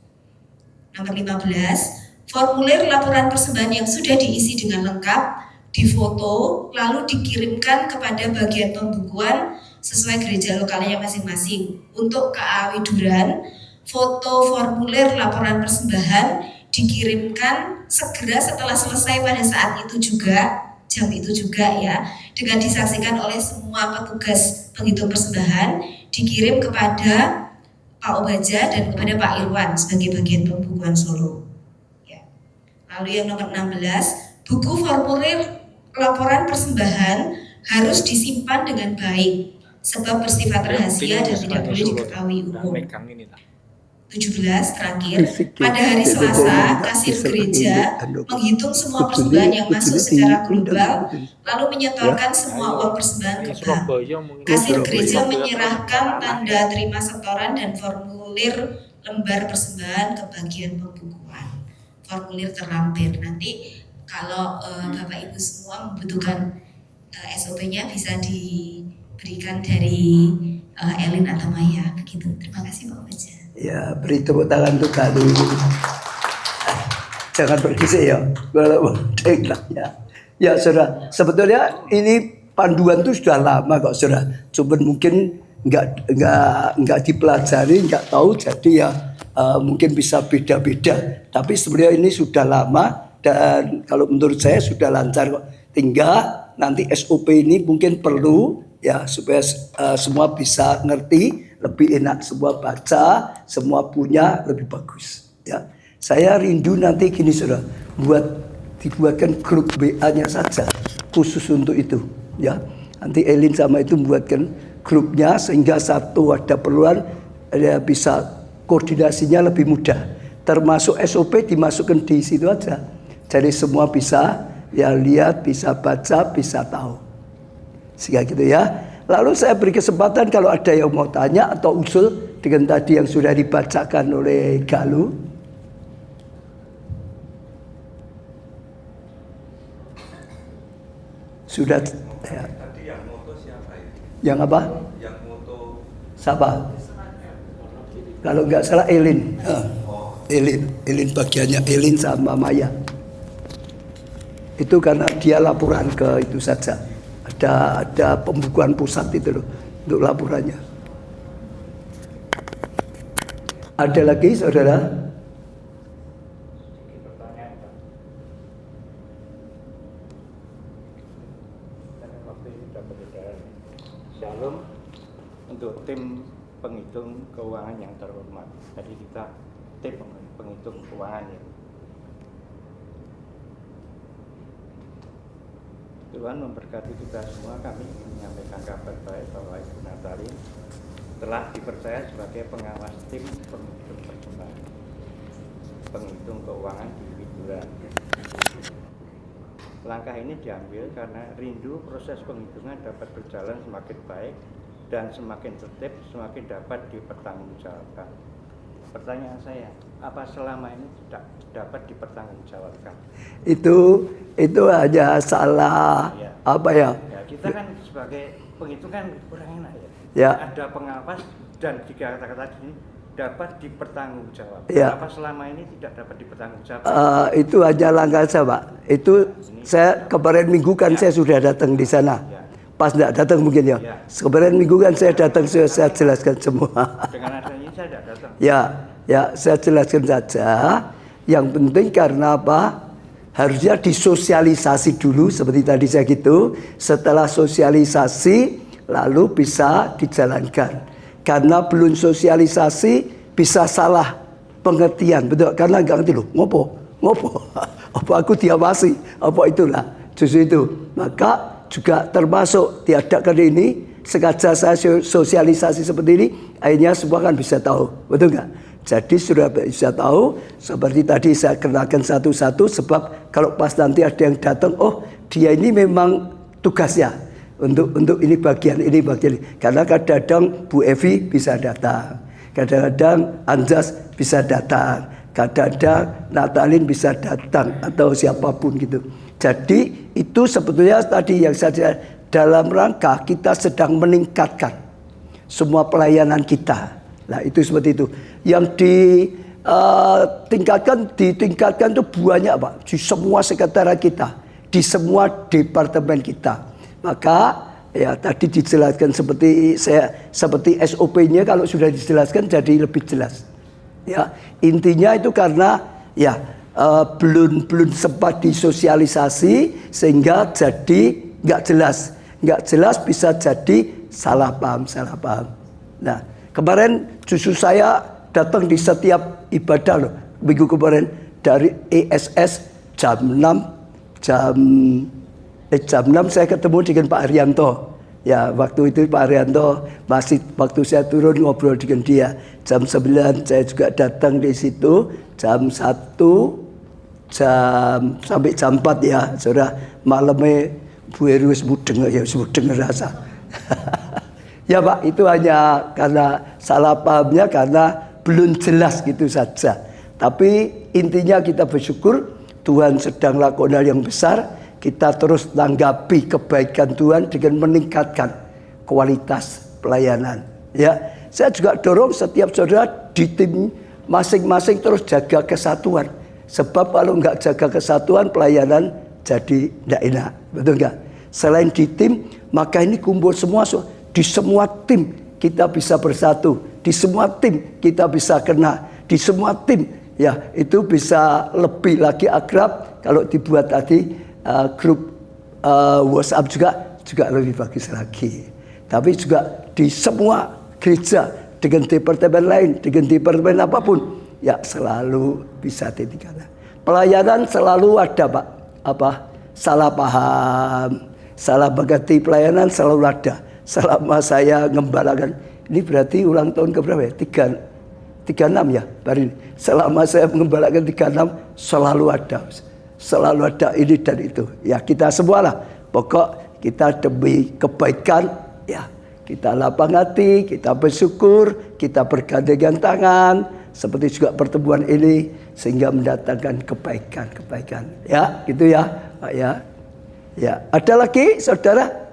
Nomor 15, formulir laporan persembahan yang sudah diisi dengan lengkap, difoto, lalu dikirimkan kepada bagian pembukuan sesuai gereja lokalnya masing-masing. Untuk KA Widuran, foto formulir laporan persembahan dikirimkan segera setelah selesai pada saat itu juga, jam itu juga ya, dengan disaksikan oleh semua petugas penghitung persembahan, dikirim kepada Pak Obaja dan kepada Pak Irwan sebagai bagian pembukuan Solo. Ya. Lalu yang nomor 16, buku formulir laporan persembahan harus disimpan dengan baik sebab bersifat rahasia dan tidak boleh diketahui umum. 17 terakhir, pada hari Selasa, kasir gereja menghitung semua persembahan yang masuk secara global, lalu menyetorkan semua uang persembahan ke bank. Kasir gereja menyerahkan tanda terima setoran dan formulir lembar persembahan ke bagian pembukuan. Formulir terlampir. Nanti kalau Bapak Ibu semua membutuhkan SOP-nya bisa diberikan dari Elin atau Maya. Begitu. Terima kasih Pak Baja. Ya, beri tepuk tangan untuk Kak Dewi. Jangan berkisih ya, kalau ya. Ya, saudara, sebetulnya ini panduan itu sudah lama kok, saudara. Cuma mungkin nggak dipelajari, nggak tahu, jadi ya mungkin bisa beda-beda. Tapi sebenarnya ini sudah lama dan kalau menurut saya sudah lancar kok. Tinggal nanti SOP ini mungkin perlu ya supaya semua bisa ngerti. Lebih enak semua baca, semua punya lebih bagus. Ya, saya rindu nanti gini saudara, dibuatkan grup WA-nya saja khusus untuk itu. Ya, nanti Elin sama itu membuatkan grupnya sehingga satu ada perluan ya bisa koordinasinya lebih mudah. Termasuk SOP dimasukkan di situ aja. Jadi semua bisa ya lihat, bisa baca, bisa tahu. Sehingga gitu ya. Lalu saya beri kesempatan kalau ada yang mau tanya atau usul dengan tadi yang sudah dibacakan oleh Galuh. Sudah ya. Tadi yang moto siapa itu? Yang apa? Yang moto Siapa? Kalau nggak salah Elin. Elin bagiannya Elin sama Maya. Itu karena dia laporan ke itu saja. Ada pembukuan pusat itu loh untuk laporannya. Ada lagi saudara? Shalom untuk tim penghitung keuangan yang terhormat. Tadi kita tim penghitung keuangan ya. Tuhan memberkati kita semua. Kami ingin menyampaikan kabar baik bahwa Ibu Natalin telah dipercaya sebagai pengawas tim penghitung persembahan, penghitung keuangan di Widura. Langkah ini diambil karena rindu proses penghitungan dapat berjalan semakin baik dan semakin tertib, semakin dapat dipertanggungjawabkan. Pertanyaan saya, apa selama ini tidak dapat dipertanggungjawabkan? Itu hanya salah ya. Apa ya? Ya, kita kan sebagai penghitung kan kurang enak ya. Ya. Ada pengawas dan tiga kata-kata ini dapat dipertanggungjawabkan. Ya. Apa selama ini tidak dapat dipertanggungjawabkan? Itu hanya langkah saya, Pak. Itu saya kemarin minggu kan saya sudah datang di sana. Ya. Pas tidak datang mungkin ya. Kemarin minggu kan saya datang, saya jelaskan semua. Dengan adanya ini saya tidak datang. Ya, saya jelaskan saja. Yang penting karena apa? Harusnya disosialisasi dulu seperti tadi saya gitu. Setelah sosialisasi lalu bisa dijalankan. Karena belum sosialisasi bisa salah pengertian, betul? Karena nggak ngerti loh, ngopo, apa aku diawasi, apa itulah, justru itu. Maka juga termasuk tiadakan ini, sengaja saya sosialisasi seperti ini, akhirnya semua kan bisa tahu, betul nggak? Jadi sudah bisa tahu, seperti tadi saya kenalkan satu-satu, sebab kalau pas nanti ada yang datang, oh dia ini memang tugasnya untuk ini bagian ini. Karena kadang-kadang Bu Evi bisa datang, kadang-kadang Anjas bisa datang, kadang-kadang Natalin bisa datang atau siapapun gitu. Jadi itu sebetulnya tadi yang saya dalam rangka kita sedang meningkatkan semua pelayanan kita. Nah itu seperti itu. Yang ditingkatkan itu banyak Pak. Di semua sekretariat kita, di semua departemen kita. Maka ya tadi dijelaskan seperti SOP-nya kalau sudah dijelaskan jadi lebih jelas. Ya intinya itu karena ya belum sempat disosialisasi sehingga jadi nggak jelas bisa jadi salah paham. Nah kemarin justru saya datang di setiap ibadah loh minggu kemarin dari ESS jam 6 jam Jam 6 saya ketemu dengan Pak Haryanto. Ya, waktu itu Pak Haryanto masih waktu saya turun ngobrol dengan dia. Jam 9 saya juga datang di situ. Jam 1 sampai jam 4 ya. Saudara, malamnya Bu Heru mudeng ya, mudeng rasa. Ya Pak, itu hanya karena salah pahamnya, karena belum jelas gitu saja. Tapi intinya kita bersyukur Tuhan sedang lakukan hal yang besar. Kita terus tanggapi kebaikan Tuhan dengan meningkatkan kualitas pelayanan. Ya, saya juga dorong setiap saudara di tim masing-masing terus jaga kesatuan. Sebab kalau nggak jaga kesatuan, pelayanan jadi tidak enak, betul nggak? Selain di tim, maka ini kumpul semua. Di semua tim kita bisa bersatu, di semua tim kita bisa kena, di semua tim ya itu bisa lebih lagi akrab. Kalau dibuat tadi grup WhatsApp juga lebih bagus lagi. Tapi juga di semua gereja dengan departemen lain, dengan departemen apapun, ya selalu bisa ditinggalkan. Pelayanan selalu ada Pak, salah paham, salah mengerti pelayanan selalu ada. Selama saya ngembalakan, ini berarti ulang tahun keberapa ya? 36 ya, baru ini. Selama saya mengembalakan 36 selalu ada ini dan itu. Ya kita semualah, pokok kita demi kebaikan, ya kita lapang hati, kita bersyukur, kita bergandengan tangan, seperti juga pertemuan ini sehingga mendatangkan kebaikan. Ya, gitu ya, Pak ya. Ya, ada lagi saudara?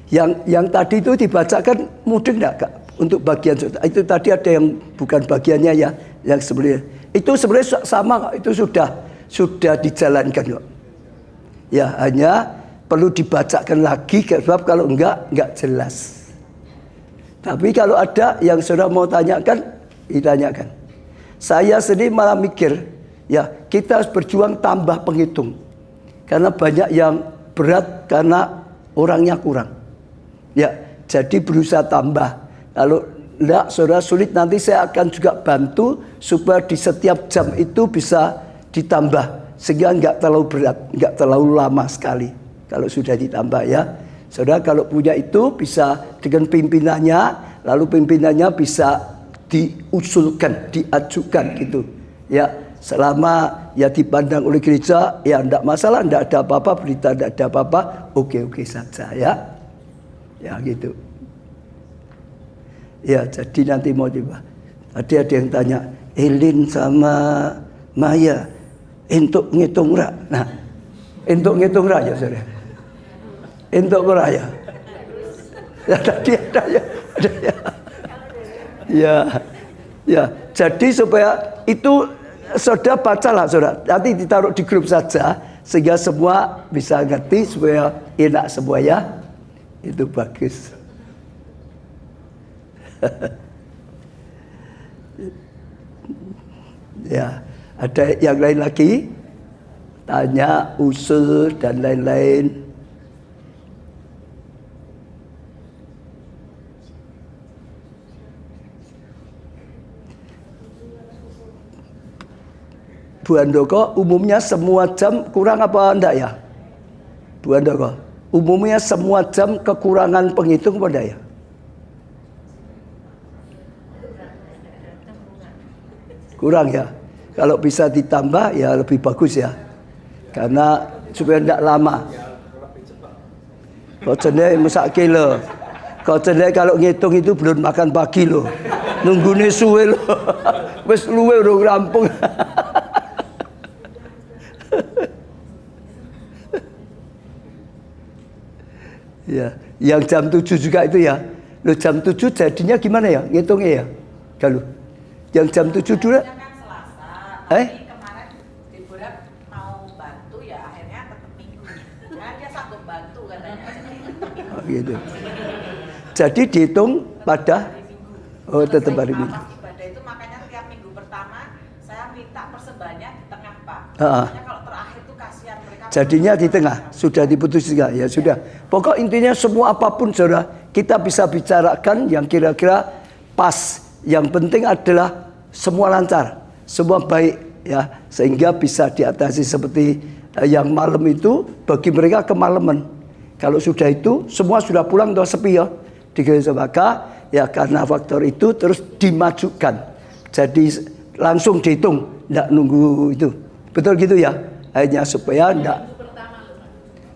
Yang tadi itu dibacakan mudah enggak Kak? Untuk bagian itu tadi ada yang bukan bagiannya ya, yang sebenarnya itu sebenarnya sama Kak, itu sudah dijalankan kok. Ya, hanya perlu dibacakan lagi sebab kalau enggak jelas. Tapi kalau ada yang saudara mau tanyakan, ditanyakan. Saya sendiri malah mikir, ya kita harus berjuang tambah penghitung. Karena banyak yang berat karena orangnya kurang. Ya, jadi berusaha tambah. Kalau enggak saudara sulit, nanti saya akan juga bantu supaya di setiap jam itu bisa ditambah sehingga enggak terlalu berat, enggak terlalu lama sekali kalau sudah ditambah ya. Saudara kalau punya itu bisa dengan pimpinannya, lalu pimpinannya bisa diusulkan, diajukan gitu. Ya, selama ya dipandang oleh gereja ya enggak masalah, enggak ada apa-apa, berita enggak ada apa-apa, oke saja ya. Ya gitu. Ya jadi nanti mau coba. Tadi ada yang tanya, Elin sama Maya untuk ngitung ra. Nah, untuk ngitung ra ya saudara. Untuk ra ya. Ya tadi ada ya. Ya. Jadi supaya itu saudara bacalah saudara. Nanti ditaruh di grup saja sehingga semua bisa ngerti supaya enak semua ya. Itu bagus. Ya, ada yang lain lagi? Tanya, usul dan lain-lain. Bu Andoko, umumnya semua jam kurang apa enggak ya? Bu Andoko, umumnya semua jam kekurangan penghitung apa enggak ya? Kurang ya. Kalau bisa ditambah ya lebih bagus ya. Karena supaya tidak lama. Kau cendek masak kilo. Kau cendek kalau ngitung itu belum makan pagi loh. Nunggune suwe loh. Wes luwe udah rampung. Ya, yang jam 7 juga itu ya. Loh jam 7 jadinya gimana ya? Ngitungnya ya. Kalau yang jam 7 dulu. Kan Selasa, tapi kemarin Deborah mau bantu ya akhirnya tetap Minggu. Karena dia sanggup bantu katanya. Oh, gitu. Jadi dihitung pada oh tetap hari Minggu. Pas ibadah itu makanya tiap minggu pertama saya minta persembahannya di tengah Pak. Ah. Makanya kalau terakhir itu kasihan mereka. Jadinya di tengah, sudah diputus juga ya sudah. Pokok intinya semua apapun saudara, kita bisa bicarakan yang kira-kira pas. Yang penting adalah semua lancar, semua baik ya, sehingga bisa diatasi seperti yang malam itu bagi mereka kemalaman. Kalau sudah itu semua sudah pulang atau sepi ya di gereja, maka ya karena faktor itu terus dimajukan. Jadi langsung dihitung, tidak nunggu itu. Betul gitu ya? Hanya supaya tidak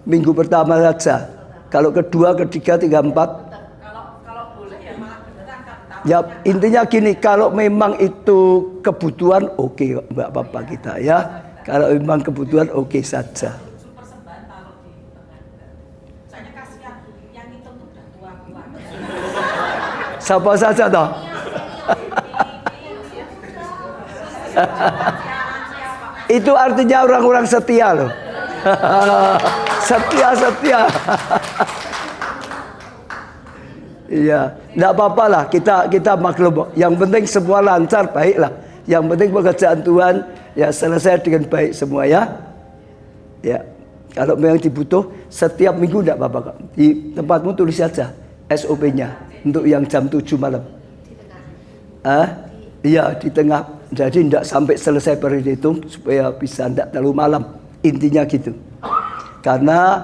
minggu pertama saja. Kalau kedua, ketiga, tiga, empat. Kalau boleh ya malah beneran kan. Ya intinya gini, kalau memang itu kebutuhan oke, nggak apa-apa kita ya. Kalau memang kebutuhan oke saja. Persembahan taruh di tengah. Soalnya kasihan yang itu tuh udah tua-tua. Siapa saja toh? Itu artinya orang-orang setia loh. Setia. Iya, enggak apa-apa lah, kita maklum. Yang penting semua lancar, baiklah. Yang penting pekerjaan Tuhan ya selesai dengan baik semua ya. Ya, kalau memang dibutuh setiap minggu enggak apa-apa. Di tempatmu tulis saja SOP-nya untuk yang jam 7 malam. Iya, di tengah. Jadi enggak sampai selesai berhitung supaya bisa enggak terlalu malam. Intinya gitu. Karena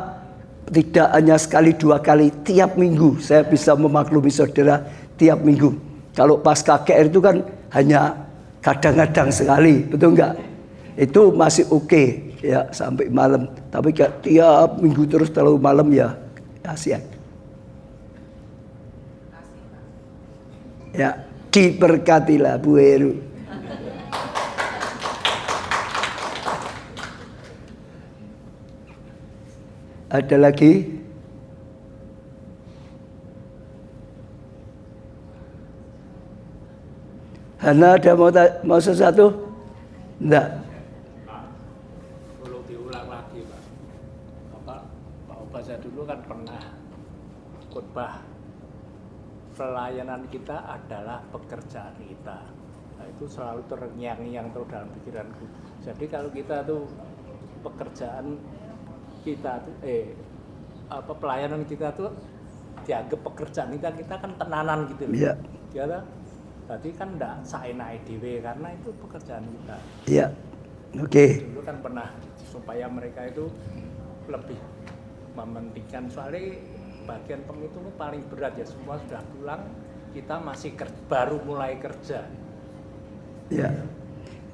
tidak hanya sekali dua kali, tiap minggu saya bisa memaklumi saudara tiap minggu. Kalau pas KKR itu kan hanya kadang-kadang sekali, betul enggak? Itu masih oke ya sampai malam. Tapi tiap minggu terus terlalu malam ya kasihan. Ya, diberkatilah Bu Heru. Ada lagi? Hana ada mau sesuatu? Enggak. Perlu diulang lagi Pak. Pak Obasa dulu kan pernah khotbah pelayanan kita adalah pekerjaan kita. Nah, itu selalu terngiang-ngiang terus dalam pikiranku. Jadi kalau kita tuh pekerjaan kita tuh pelayanan kita tuh dianggap pekerjaan kita kan tenanan gitu loh. Iya. Ya kan? Berarti kan enggak saenake dhewe karena itu pekerjaan kita. Iya. Oke. Dulu kan pernah supaya mereka itu lebih mementingkan, soalnya bagian penghitung paling berat ya, semua sudah pulang, kita masih baru mulai kerja. Ya.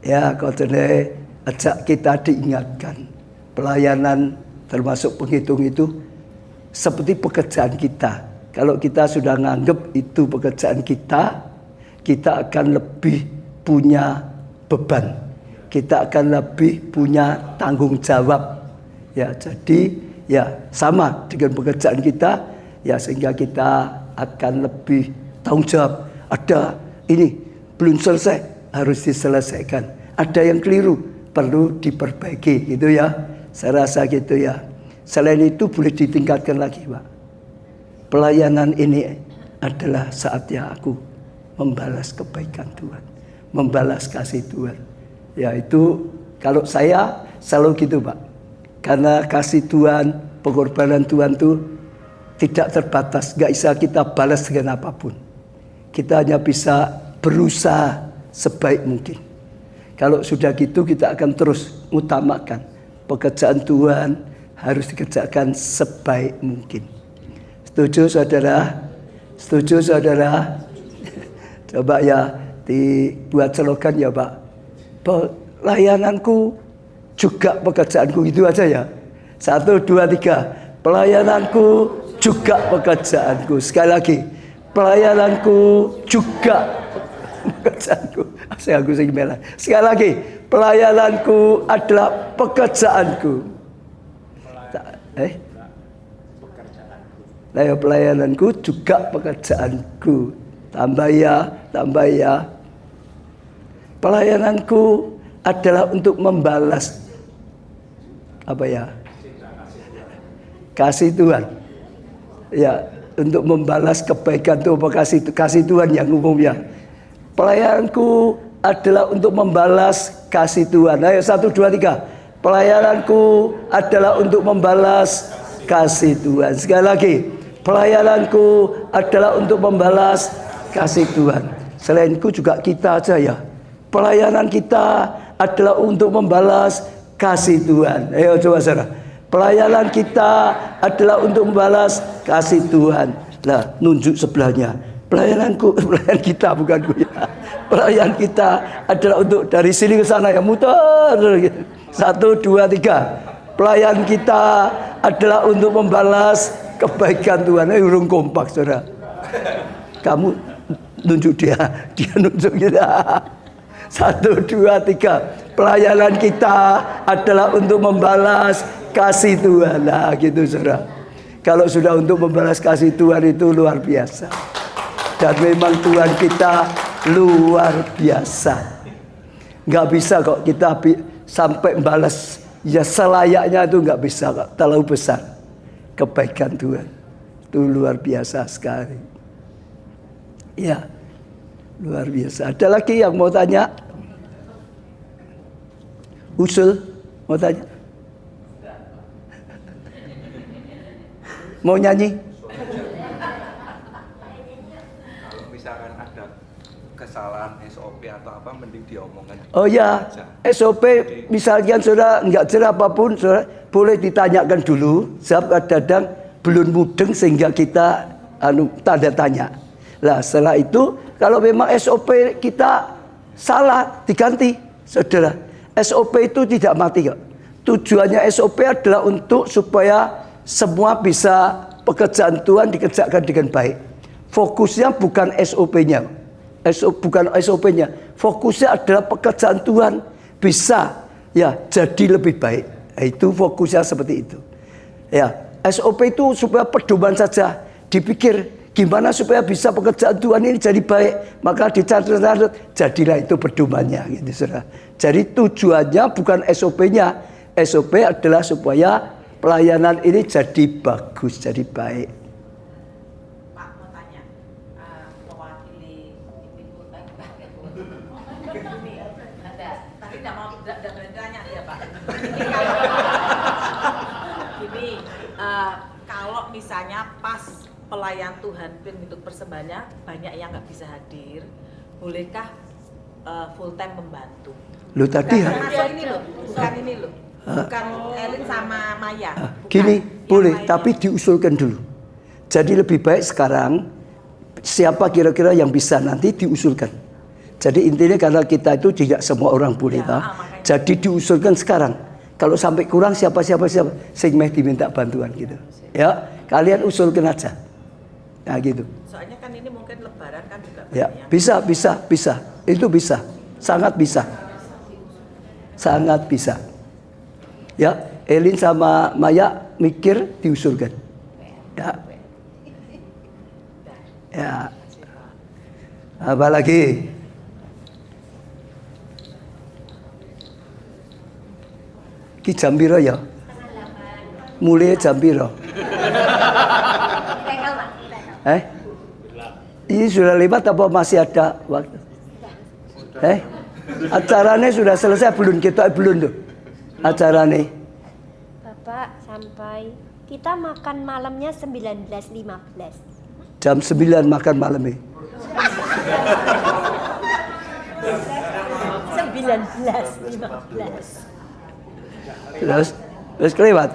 Ya, kodene ajak kita diingatkan pelayanan termasuk penghitung itu seperti pekerjaan kita. Kalau kita sudah nganggep itu pekerjaan kita, kita akan lebih punya beban. Kita akan lebih punya tanggung jawab. Ya, jadi ya sama dengan pekerjaan kita, ya sehingga kita akan lebih tanggung jawab. Ada ini belum selesai, harus diselesaikan. Ada yang keliru, perlu diperbaiki gitu ya. Saya rasa gitu ya. Selain itu boleh ditingkatkan lagi Pak. Pelayanan ini adalah saatnya aku membalas kebaikan Tuhan, membalas kasih Tuhan. Ya itu kalau saya selalu gitu Pak. Karena kasih Tuhan, pengorbanan Tuhan itu tidak terbatas, gak bisa kita balas dengan apapun. Kita hanya bisa berusaha sebaik mungkin. Kalau sudah gitu kita akan terus utamakan pekerjaan Tuhan harus dikerjakan sebaik mungkin. Setuju saudara? Setuju saudara? Coba ya dibuat slogan ya Pak. Pelayananku juga pekerjaanku, itu aja ya. 1, 2, 3. Pelayananku juga pekerjaanku. Sekali lagi. Pelayananku juga pekerjaanku. Aku sing melah. Sekali lagi. Pelayananku adalah pekerjaanku. Pelayananku juga pekerjaanku. Tambah ya. Pelayananku adalah untuk membalas kasih Tuhan. Ya, untuk membalas kebaikan Tuhan, kasih Tuhan yang umumnya. Pelayananku adalah untuk membalas kasih Tuhan. Ayo 1, 2, 3. Pelayananku adalah untuk membalas kasih Tuhan. Sekali lagi. Pelayananku adalah untuk membalas kasih Tuhan. Selainku juga kita aja ya. Pelayanan kita adalah untuk membalas kasih Tuhan. Ayo coba saudara. Pelayanan kita adalah untuk membalas kasih Tuhan. Lah, nunjuk sebelahnya. Pelayan kita bukan gue ya. Pelayan kita adalah untuk dari sini ke sana ya, muter. 1, 2, 3. Pelayan kita adalah untuk membalas kebaikan Tuhan. Urung kompak saudara. Kamu nunjuk dia nunjuk kita. 1, 2, 3. Pelayanan kita adalah untuk membalas kasih Tuhan. Nah gitu saudara. Kalau sudah untuk membalas kasih Tuhan itu luar biasa. Dan memang Tuhan kita luar biasa. Nggak bisa kok kita sampai membalas ya selayaknya, itu nggak bisa kok. Terlalu besar kebaikan Tuhan. Itu luar biasa sekali. Ya, luar biasa. Ada lagi yang mau tanya? Usul mau tanya? Mau nyanyi? Kalau misalkan ada kesalahan SOP atau apa, mending diomongkan. Oh ya, SOP misalnya saudara nggak jelas apapun, saudara boleh ditanyakan dulu. Sebab kadang-kadang belum mudeng sehingga kita tanda tanya. Lah setelah itu kalau memang SOP kita salah diganti, saudara. SOP itu tidak mati kok. Tujuannya SOP adalah untuk supaya semua bisa pekerjaan Tuhan dikerjakan dengan baik. Fokusnya bukan SOP-nya. Bukan SOP-nya. Fokusnya adalah pekerjaan Tuhan bisa ya jadi lebih baik. Itu fokusnya seperti itu. Ya, SOP itu supaya pedoman saja. Dipikir gimana supaya bisa pekerjaan Tuhan ini jadi baik, maka dicatat, jadilah itu pedomannya gitu saudara. Jadi tujuannya bukan SOP-nya. SOP adalah supaya pelayanan ini jadi bagus, jadi baik. Pak mau tanya, mewakili ibu ini ada, tadi tidak mau tanya dia Pak. Gini, kalau misalnya pas pelayan Tuhan bentuk persembahannya banyak yang nggak bisa hadir, bolehkah full time membantu? Lu tadi ya? Bukan ini loh. Bukan Elin sama Maya. Gini, Bukan. boleh, Yang tapi diusulkan dulu. Jadi lebih baik sekarang siapa kira-kira yang bisa nanti diusulkan. Jadi intinya karena kita itu tidak semua orang boleh jadi diusulkan sekarang. Kalau sampai kurang siapa sing meh diminta bantuan gitu. Ya, kalian usulkan aja. Nah gitu. Soalnya kan ini mungkin lebaran kan juga Ya, banyak. bisa. Itu bisa. Sangat bisa. Sangat bisa. Ya, Elin sama Maya mikir diusulkan. Ya. Ya. Apa lagi? Ki jam piro ya? Mulai jam piro? Ini sudah lewat apa masih ada waktu? Acaranya sudah selesai belum? Kita belum tuh. Acaranya. Bapak sampai kita makan malamnya 19.15. Jam 9 makan malamnya. 19.15. Terus kelewat.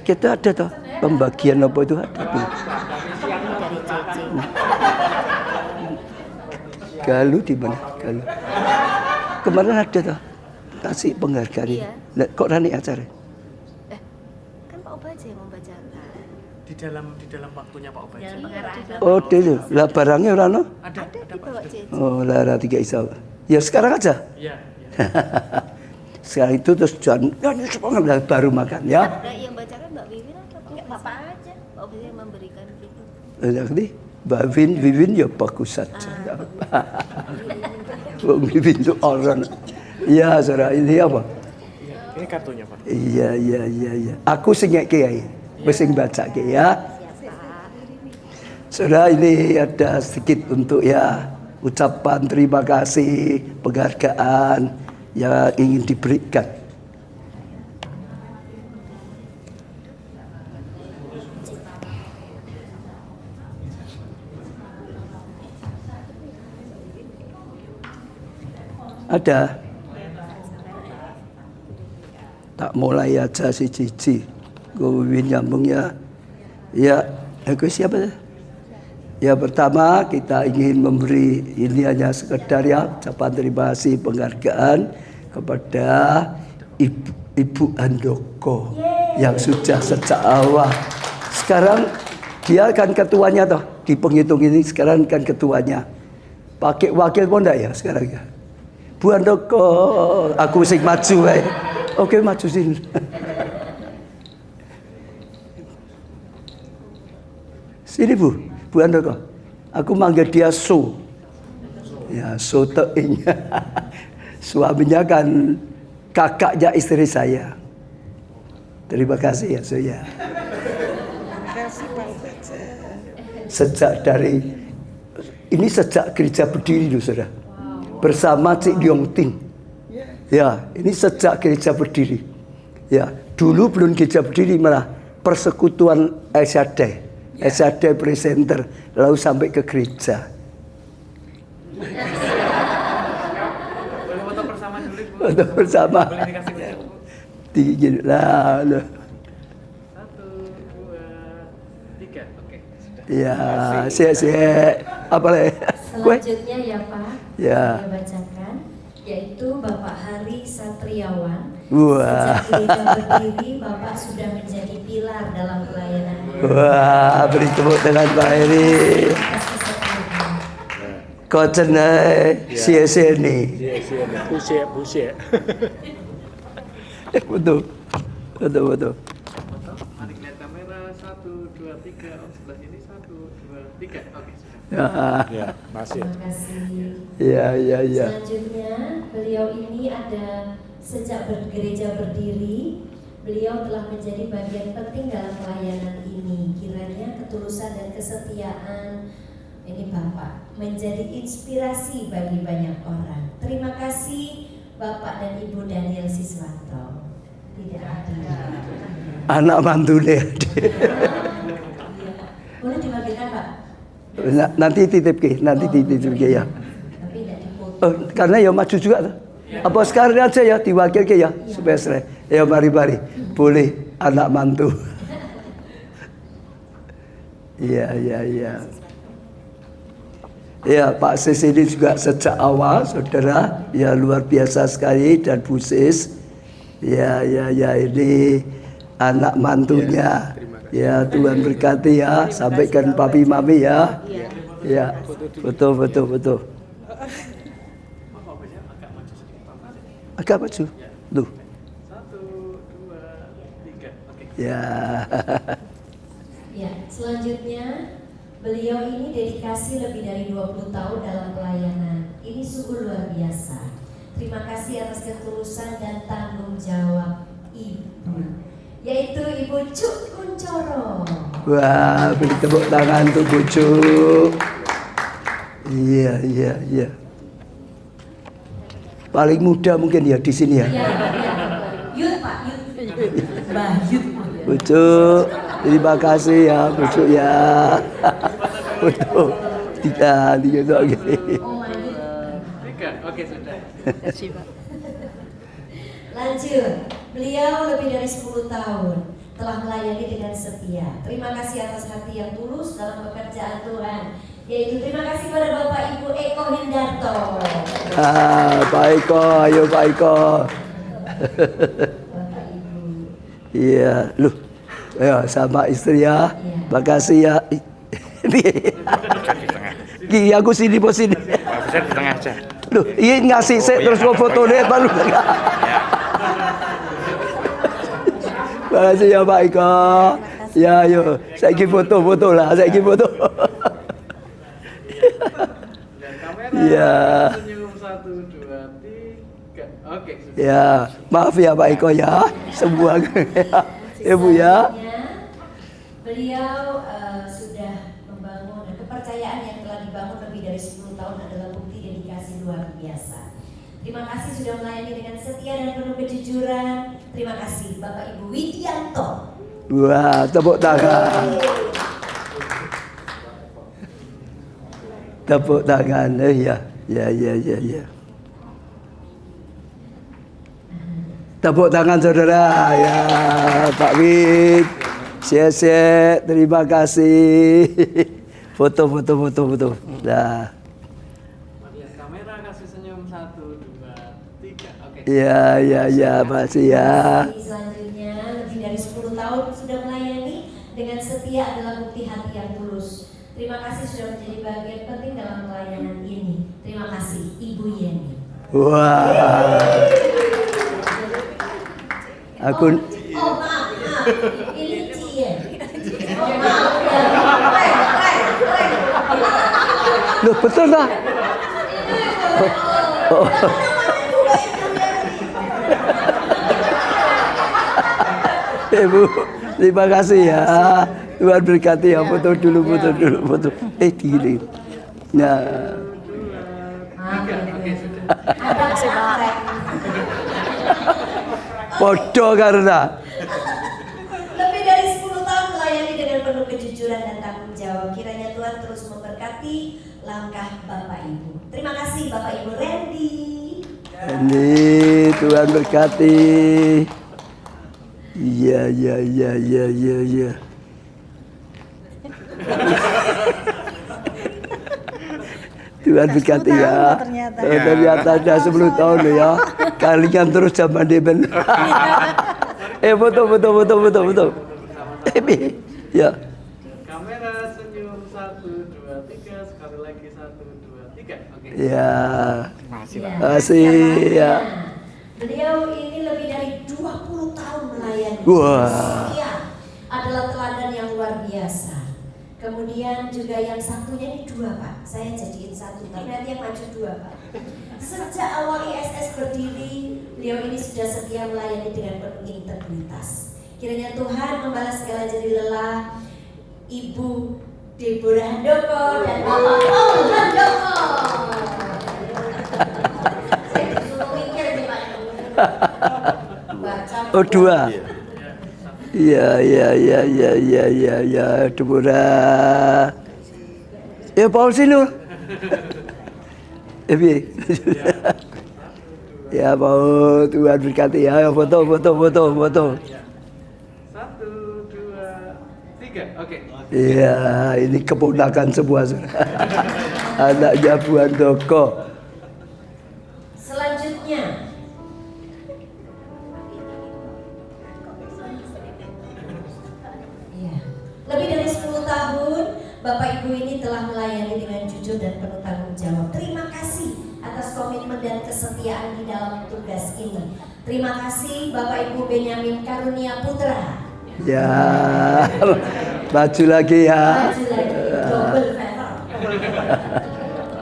Kita ada toh pembagian apa itu ada tuh. Dari JJ. Galuh di mana? Galuh. Kemarin ada toh kasih penghargaan. Iya. Nah, kok rani acara? Kan Pak Obaja yang membacakan. Di dalam waktunya Pak Obaja. Dalam pengaraan. Oh, dulu. Lah barangnya ora no? Ada Di Pak. bawah JJ. Oh, lara 3 isa. Ya sekarang aja. Iya. Sekarang itu terus jangan baru makan ya. Nah, yang bacakan Mbak Wiwin atau Pak Bapak aja. Pak Obaja yang memberikan gitu. Jadi Mbak Wiwin ya bagus saja. Mbak Wiwin itu orang. Iya, saudara ini apa? Iya. Ini kartunya Pak. Iya. Aku sing kiai, wis sing baca ya. Saudara ini ada sedikit untuk ya ucapan terima kasih, penghargaan yang ingin diberikan. Ada. Tak mulai aja si Cici. Gue nyambung ya. Ya, aku siapa? Ya pertama kita ingin memberi ini hanya sekedar ya ucapan terima kasih penghargaan kepada Ibu Handoko yang sudah sejak awal. Sekarang dia kan ketuanya toh di penghitung ini, sekarang kan ketuanya. Pakai wakil pun enggak ya sekarang ya. Bu Handoko, aku sing maju wae. Oke, maju sini. Sini Bu Handoko. Aku manggil dia So. Ya, So Teing. Suaminya kan kakaknya istri saya. Terima kasih ya So ya. Sejak gereja berdiri loh saudara. Bersama Cik Leong Ting. Ya, ini sejak gereja berdiri. Ya, dulu belum gereja berdiri malah persekutuan Shaddai presenter, lalu sampai ke gereja. Boleh foto bersama dulu, Bu. Foto bersama. Boleh dikasih ke Bu. Tinggi lah. 1, 2, 3. Oke, sudah. Ya, siap. Apa lagi? Selanjutnya ya Pak, Ya. saya bacakan, yaitu Bapak Hari Satriawan. Wah. Sejak gereja berdiri, Bapak sudah menjadi pilar dalam pelayanan. Wah, beri tepuk tangan Pak Heri. Kasih setianya. Kau cenai sia-sia ni. Buset. Betul. Foto. Mari lihat kamera. 1, 2, 3. Oh, sebelah sini 1, 2, 3. Oke, sudah. Ya. Masih. Terima kasih. Ya. Selanjutnya, beliau ini ada sejak gereja berdiri, beliau telah menjadi bagian penting dalam pelayanan ini. Kiranya ketulusan dan kesetiaan ini Bapak menjadi inspirasi bagi banyak orang. Terima kasih Bapak dan Ibu Daniel Siswanto. Tidak ada. Anak mantu dia. Boleh dibagikan Pak? Nanti titip ke ya. Tapi tidak dipoto. Karena ya maju juga tuh. Apa sekarang aja ya diwakil ke ya supaya selesai. Ya mari. Boleh anak mantu. Iya. Ya Pak Sis ini juga sejak awal saudara ya luar biasa sekali, dan Bu Sis ya ini anak mantunya. Ya Tuhan berkati ya, sampaikan papi mami ya. Ya betul. Agak maju. Tuh. 1, 2, 3. Oke. Ya. Ya, selanjutnya beliau ini dedikasi lebih dari 20 tahun dalam pelayanan. Ini sungguh luar biasa. Terima kasih atas ketulusan dan tanggung jawab Ibu, yaitu Ibu Cuk Kuncoro. Wah, beri tepuk tangan untuk Bu Cuk. Iya. Paling muda mungkin ya di sini ya. Ya. Yud Pak, Yud. Mbah Yud. Bu Cuk, terima kasih ya Bu Cuk ya. Betul. Tiga oke. Oh my Yud. 3. Oke, sudah. Lanjut, beliau lebih dari 10 tahun telah melayani dengan setia. Terima kasih atas hati yang tulus dalam pekerjaan Tuhan. Yaitu terima kasih pada Bapak Ibu Eko Hindarto. Pak Eko, ayo Pak Eko. Bapak Ibu. Iya, loh. Ya sama istri ya. Makasih ya. Ini aku sini bos sini. Bisa di tengah aja. Loh, ini ngasih saya terus mau foto deh baru. Makasih ya Pak Eko. Ya, ayo. Saya ingin foto lah. Saya ingin foto. Dan kamera. Iya. Senyum 1, 2, 3. Oke, sudah. Ya, maaf ya Pak Eko ya. Semua. Ya Bu ya. Beliau sudah membangun kepercayaan yang telah dibangun lebih dari 10 tahun adalah bukti dedikasi luar biasa. Terima kasih sudah melayani dengan setia dan penuh kejujuran. Terima kasih Bapak Ibu Widianto. Wah, tepuk tangan. Tepuk tangan. Ya. Tepuk tangan saudara. Ya, Pak Wid. Terima kasih. Foto. Nah. Lihat kamera, kasih senyum 1, 2, 3. Oke. Ya, makasih ya. Selanjutnya, lebih dari 10 tahun sudah melayani dengan setia adalah bukti hati yang tulus. Terima kasih sudah menjadi bagian penting dalam pelayanan ini. Terima kasih, Ibu Yeni. Wah. Aku Maaf. Ini Cie. Maaf ya. Loh, betul tak? Oh. Ibu, terima kasih ya. Tuhan berkati ya. Foto dulu. Gini. Nah. Podo karena Lebih dari 10 tahun melayani dengan penuh kejujuran dan tanggung jawab. Kiranya Tuhan terus memberkati langkah Bapak Ibu. Terima kasih Bapak Ibu Randy. ini Tuhan berkati. Iya. Tuhan berkati ya. Ternyata ada 10 tahun loh ya. Kalian terus zaman deben. Foto. Ya. Kamera senyum 1, 2, 3. Sekali lagi 1, 2, 3. Oke. Ya. Kasih ya. Beliau ini lebih dari 20 tahun melayani. Wah. Setia adalah teladan yang luar biasa. Kemudian juga yang satunya ini 2 Pak. Saya jadiin 1, tapi nanti yang maju 2 Pak. Sejak awal ISS berdiri, beliau ini sudah setia melayani dengan penuh integritas. Kiranya Tuhan membalas segala jerih lelah Ibu Deborah Handoko dan Bapak Paul Handoko. Saya disuruh mikir nih Pak. Baca. Oh 2. Iya, Deborah. Ya Paul sini. Ya Paul, Tuhan berkati ya. Foto. 1, 2, 3. Oke. Iya, ini keponakan semua. Anaknya Bu Handoko. Selanjutnya lebih dari 10 tahun Bapak Ibu ini telah melayani dengan jujur dan penuh tanggung jawab. Terima kasih atas komitmen dan kesetiaan di dalam tugas ini. Terima kasih Bapak Ibu Benyamin Karunia Putra. Ya, maju lagi ya. Maju lagi,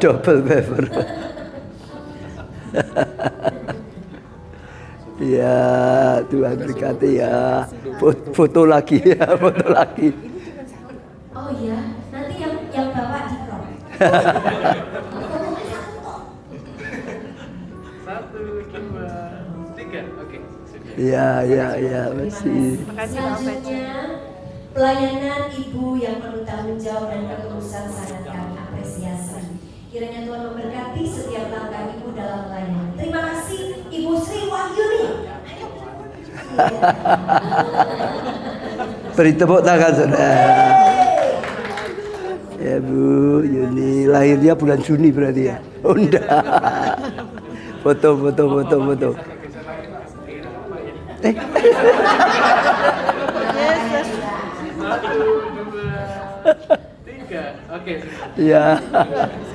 double favor. Double favor. Ya, Tuhan berkati ya. Foto lagi ya, foto lagi. Oh iya, nanti yang Bapak di crop. 1, 2, 3. Oke. Ya, masih. Selanjutnya, pelayanan Ibu yang penuh tanggung jawab dan ketulusan sangat kami apresiasi. Kiranya Tuhan memberkati setiap langkah Ibu dalam pelayanan. Terima kasih Ibu Sri Wahyuni. Beri tepuk tangan saudara. Ya Bu Yuni, lahirnya bulan Juni berarti ya? Oh enggak. Foto. 1, 2, 3. Oke. Ya.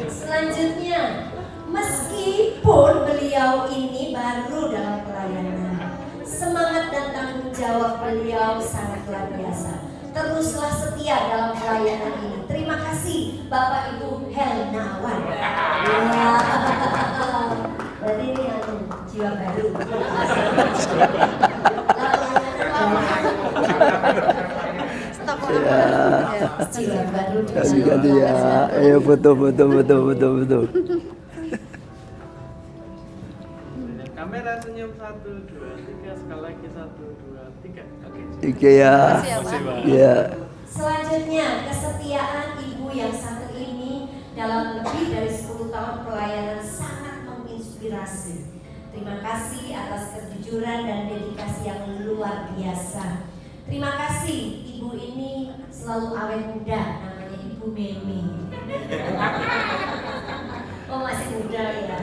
Selanjutnya, meskipun beliau ini baru dalam pelayanan, semangat dan tanggung jawab beliau sangat luar biasa. Teruslah setia dalam pelayanan ini. Terima kasih Bapak Ibu Helnawan. Berarti ini yang jiwa baru. Jiwa baru. Ganti ya. Ayo foto. Kamera senyum 1, 2, 3. Sekali lagi 1, 2, 3. Oke. Oke ya. Ya. Selanjutnya, kesetiaan Ibu yang satu ini dalam lebih dari 10 tahun pelayanan sangat menginspirasi. Terima kasih atas kejujuran dan dedikasi yang luar biasa. Terima kasih, ibu ini selalu awet muda, namanya Ibu Memi. Oh masih muda ya.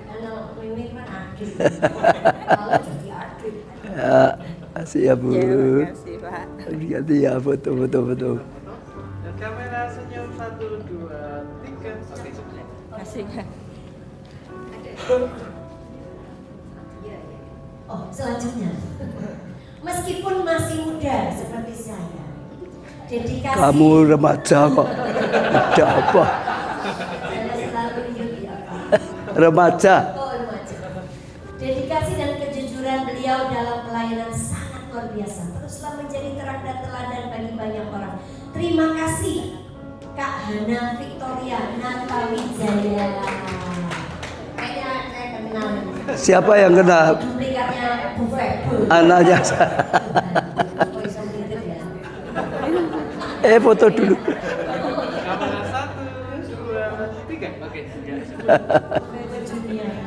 Kalau Memi kan adik. Kalau jadi adik. Ya, kasih ya Bu. Terima kasih Pak. Ganti ya foto. Dan kamera senyum 1, 2, 3. Oke. Kasih kan. Oh, selanjutnya. Meskipun masih muda seperti saya, dedikasi. Kamu remaja kok. Udah apa? Saya selalu ingat ya, Pak. Remaja. Oh, remaja. Dedikasi dan kejujuran beliau dalam pelayanan sangat luar biasa. Teruslah menjadi terang dan teladan bagi banyak orang. Terima kasih Kak Hana Victoria Natawijaya. Kayaknya saya kenal. Siapa yang kena? Duplikatnya Buffet. Anaknya. Foto dulu. Kamera 1, 2, 3. Oke.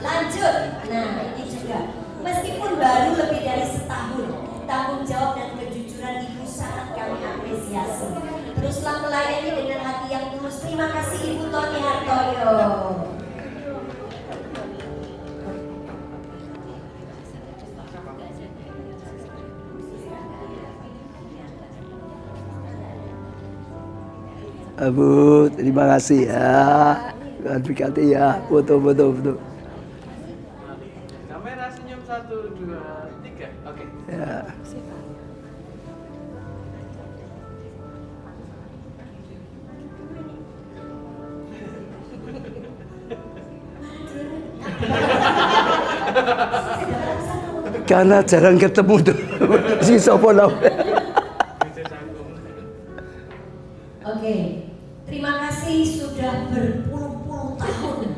Lanjut. Nah, ini juga. Meskipun baru lebih dari setahun, tanggung jawab dan kejujuran Ibu sangat kami apresiasi. Teruslah melayani dengan hati yang tulus. Terima kasih Ibu Tony Hartoyo. Bu, terima kasih ya. Tuhan berkati ya. Foto. Kamera senyum 1, 2, 3. Oke. Ya. Karena jarang ketemu tuh. Si sopo Oke. Terima kasih sudah berpuluh-puluh tahun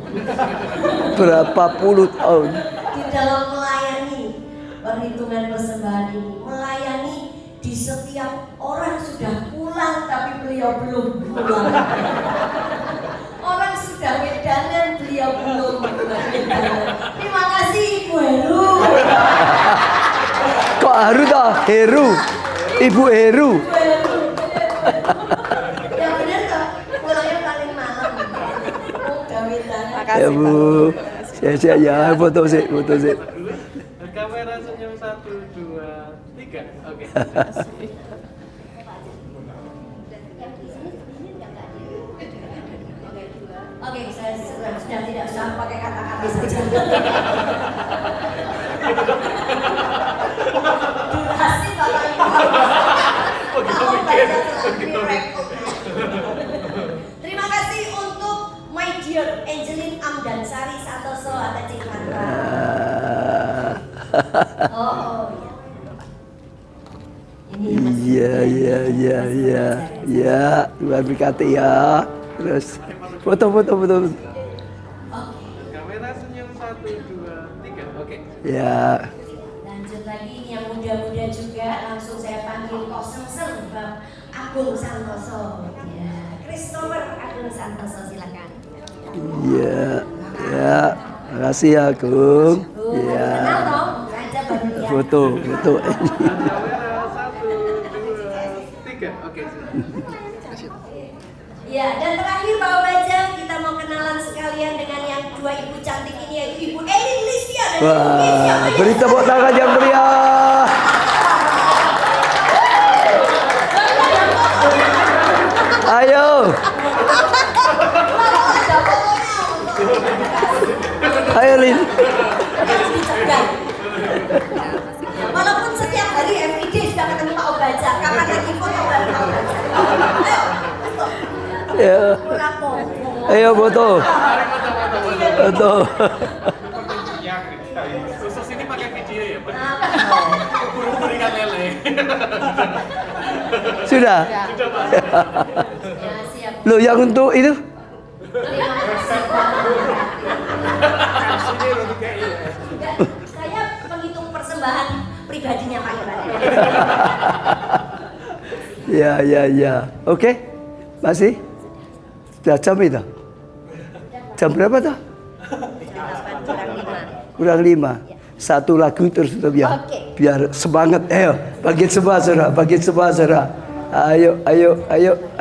berapa puluh tahun. di dalam melayani perhitungan persembahan ini, melayani di setiap orang sudah pulang tapi beliau belum pulang. Orang sudah wedangan, beliau belum wedangan. Terima kasih Ibu Heru. Kok Heru toh? Heru. Ibu Heru. Ya benar toh, pulangnya paling malam. Udah wedangan. Ya Bu. Siap ya, foto sih. Dan kamera senyum 1, 2, 3. Oke. Oke, saya sudah tidak usah pakai kata-kata saja. Durasi Bapak Ibu. Kalau baca lagi rekod. Terima kasih untuk my dear Angelin Amdansari Santoso atau Cik Manta. Oh iya. Iya. Tuhan berkati ya. Terus foto. Kamera senyum 1, 2, 3. Oke. Ya. Lanjut lagi ini yang muda-muda juga, langsung saya panggil Kok Sengseng Bang Agung Santoso. Ya, Christopher Agung Santoso silakan. Iya. Ya. Makasih ya, Agung. Iya. Kenal toh? Aja baru lihat. Foto. Kamera 1, 2, 3. Oke. Ya, dan terakhir Bapak Baja, kita mau kenalan sekalian dengan yang dua ibu cantik ini, yaitu Ibu Elin Listia dan Ibu Kezia. Wah, beri tepuk tangan yang meriah. Ayo. Ayo Lin. Walaupun setiap hari everyday sudah ketemu Pak Obaja, kapan lagi foto bareng Pak Obaja? Ayo, foto. Ya. Ayo foto. Foto. Khusus ini pakai video ya, Pak? Buru-buru ikan lele. Sudah. Ya, siap. Loh, yang untuk itu? Terima kasih. Enggak, saya menghitung persembahan pribadinya Pak Iwan. Ya. Oke. Masih? Sudah jam itu? Jam berapa tuh? 8 kurang 5. kurang 5. Satu lagu terus tutup ya. Oke. Biar semangat. Ayo, bagi semua saudara, bagi semua saudara. Ayo, ayo, ayo.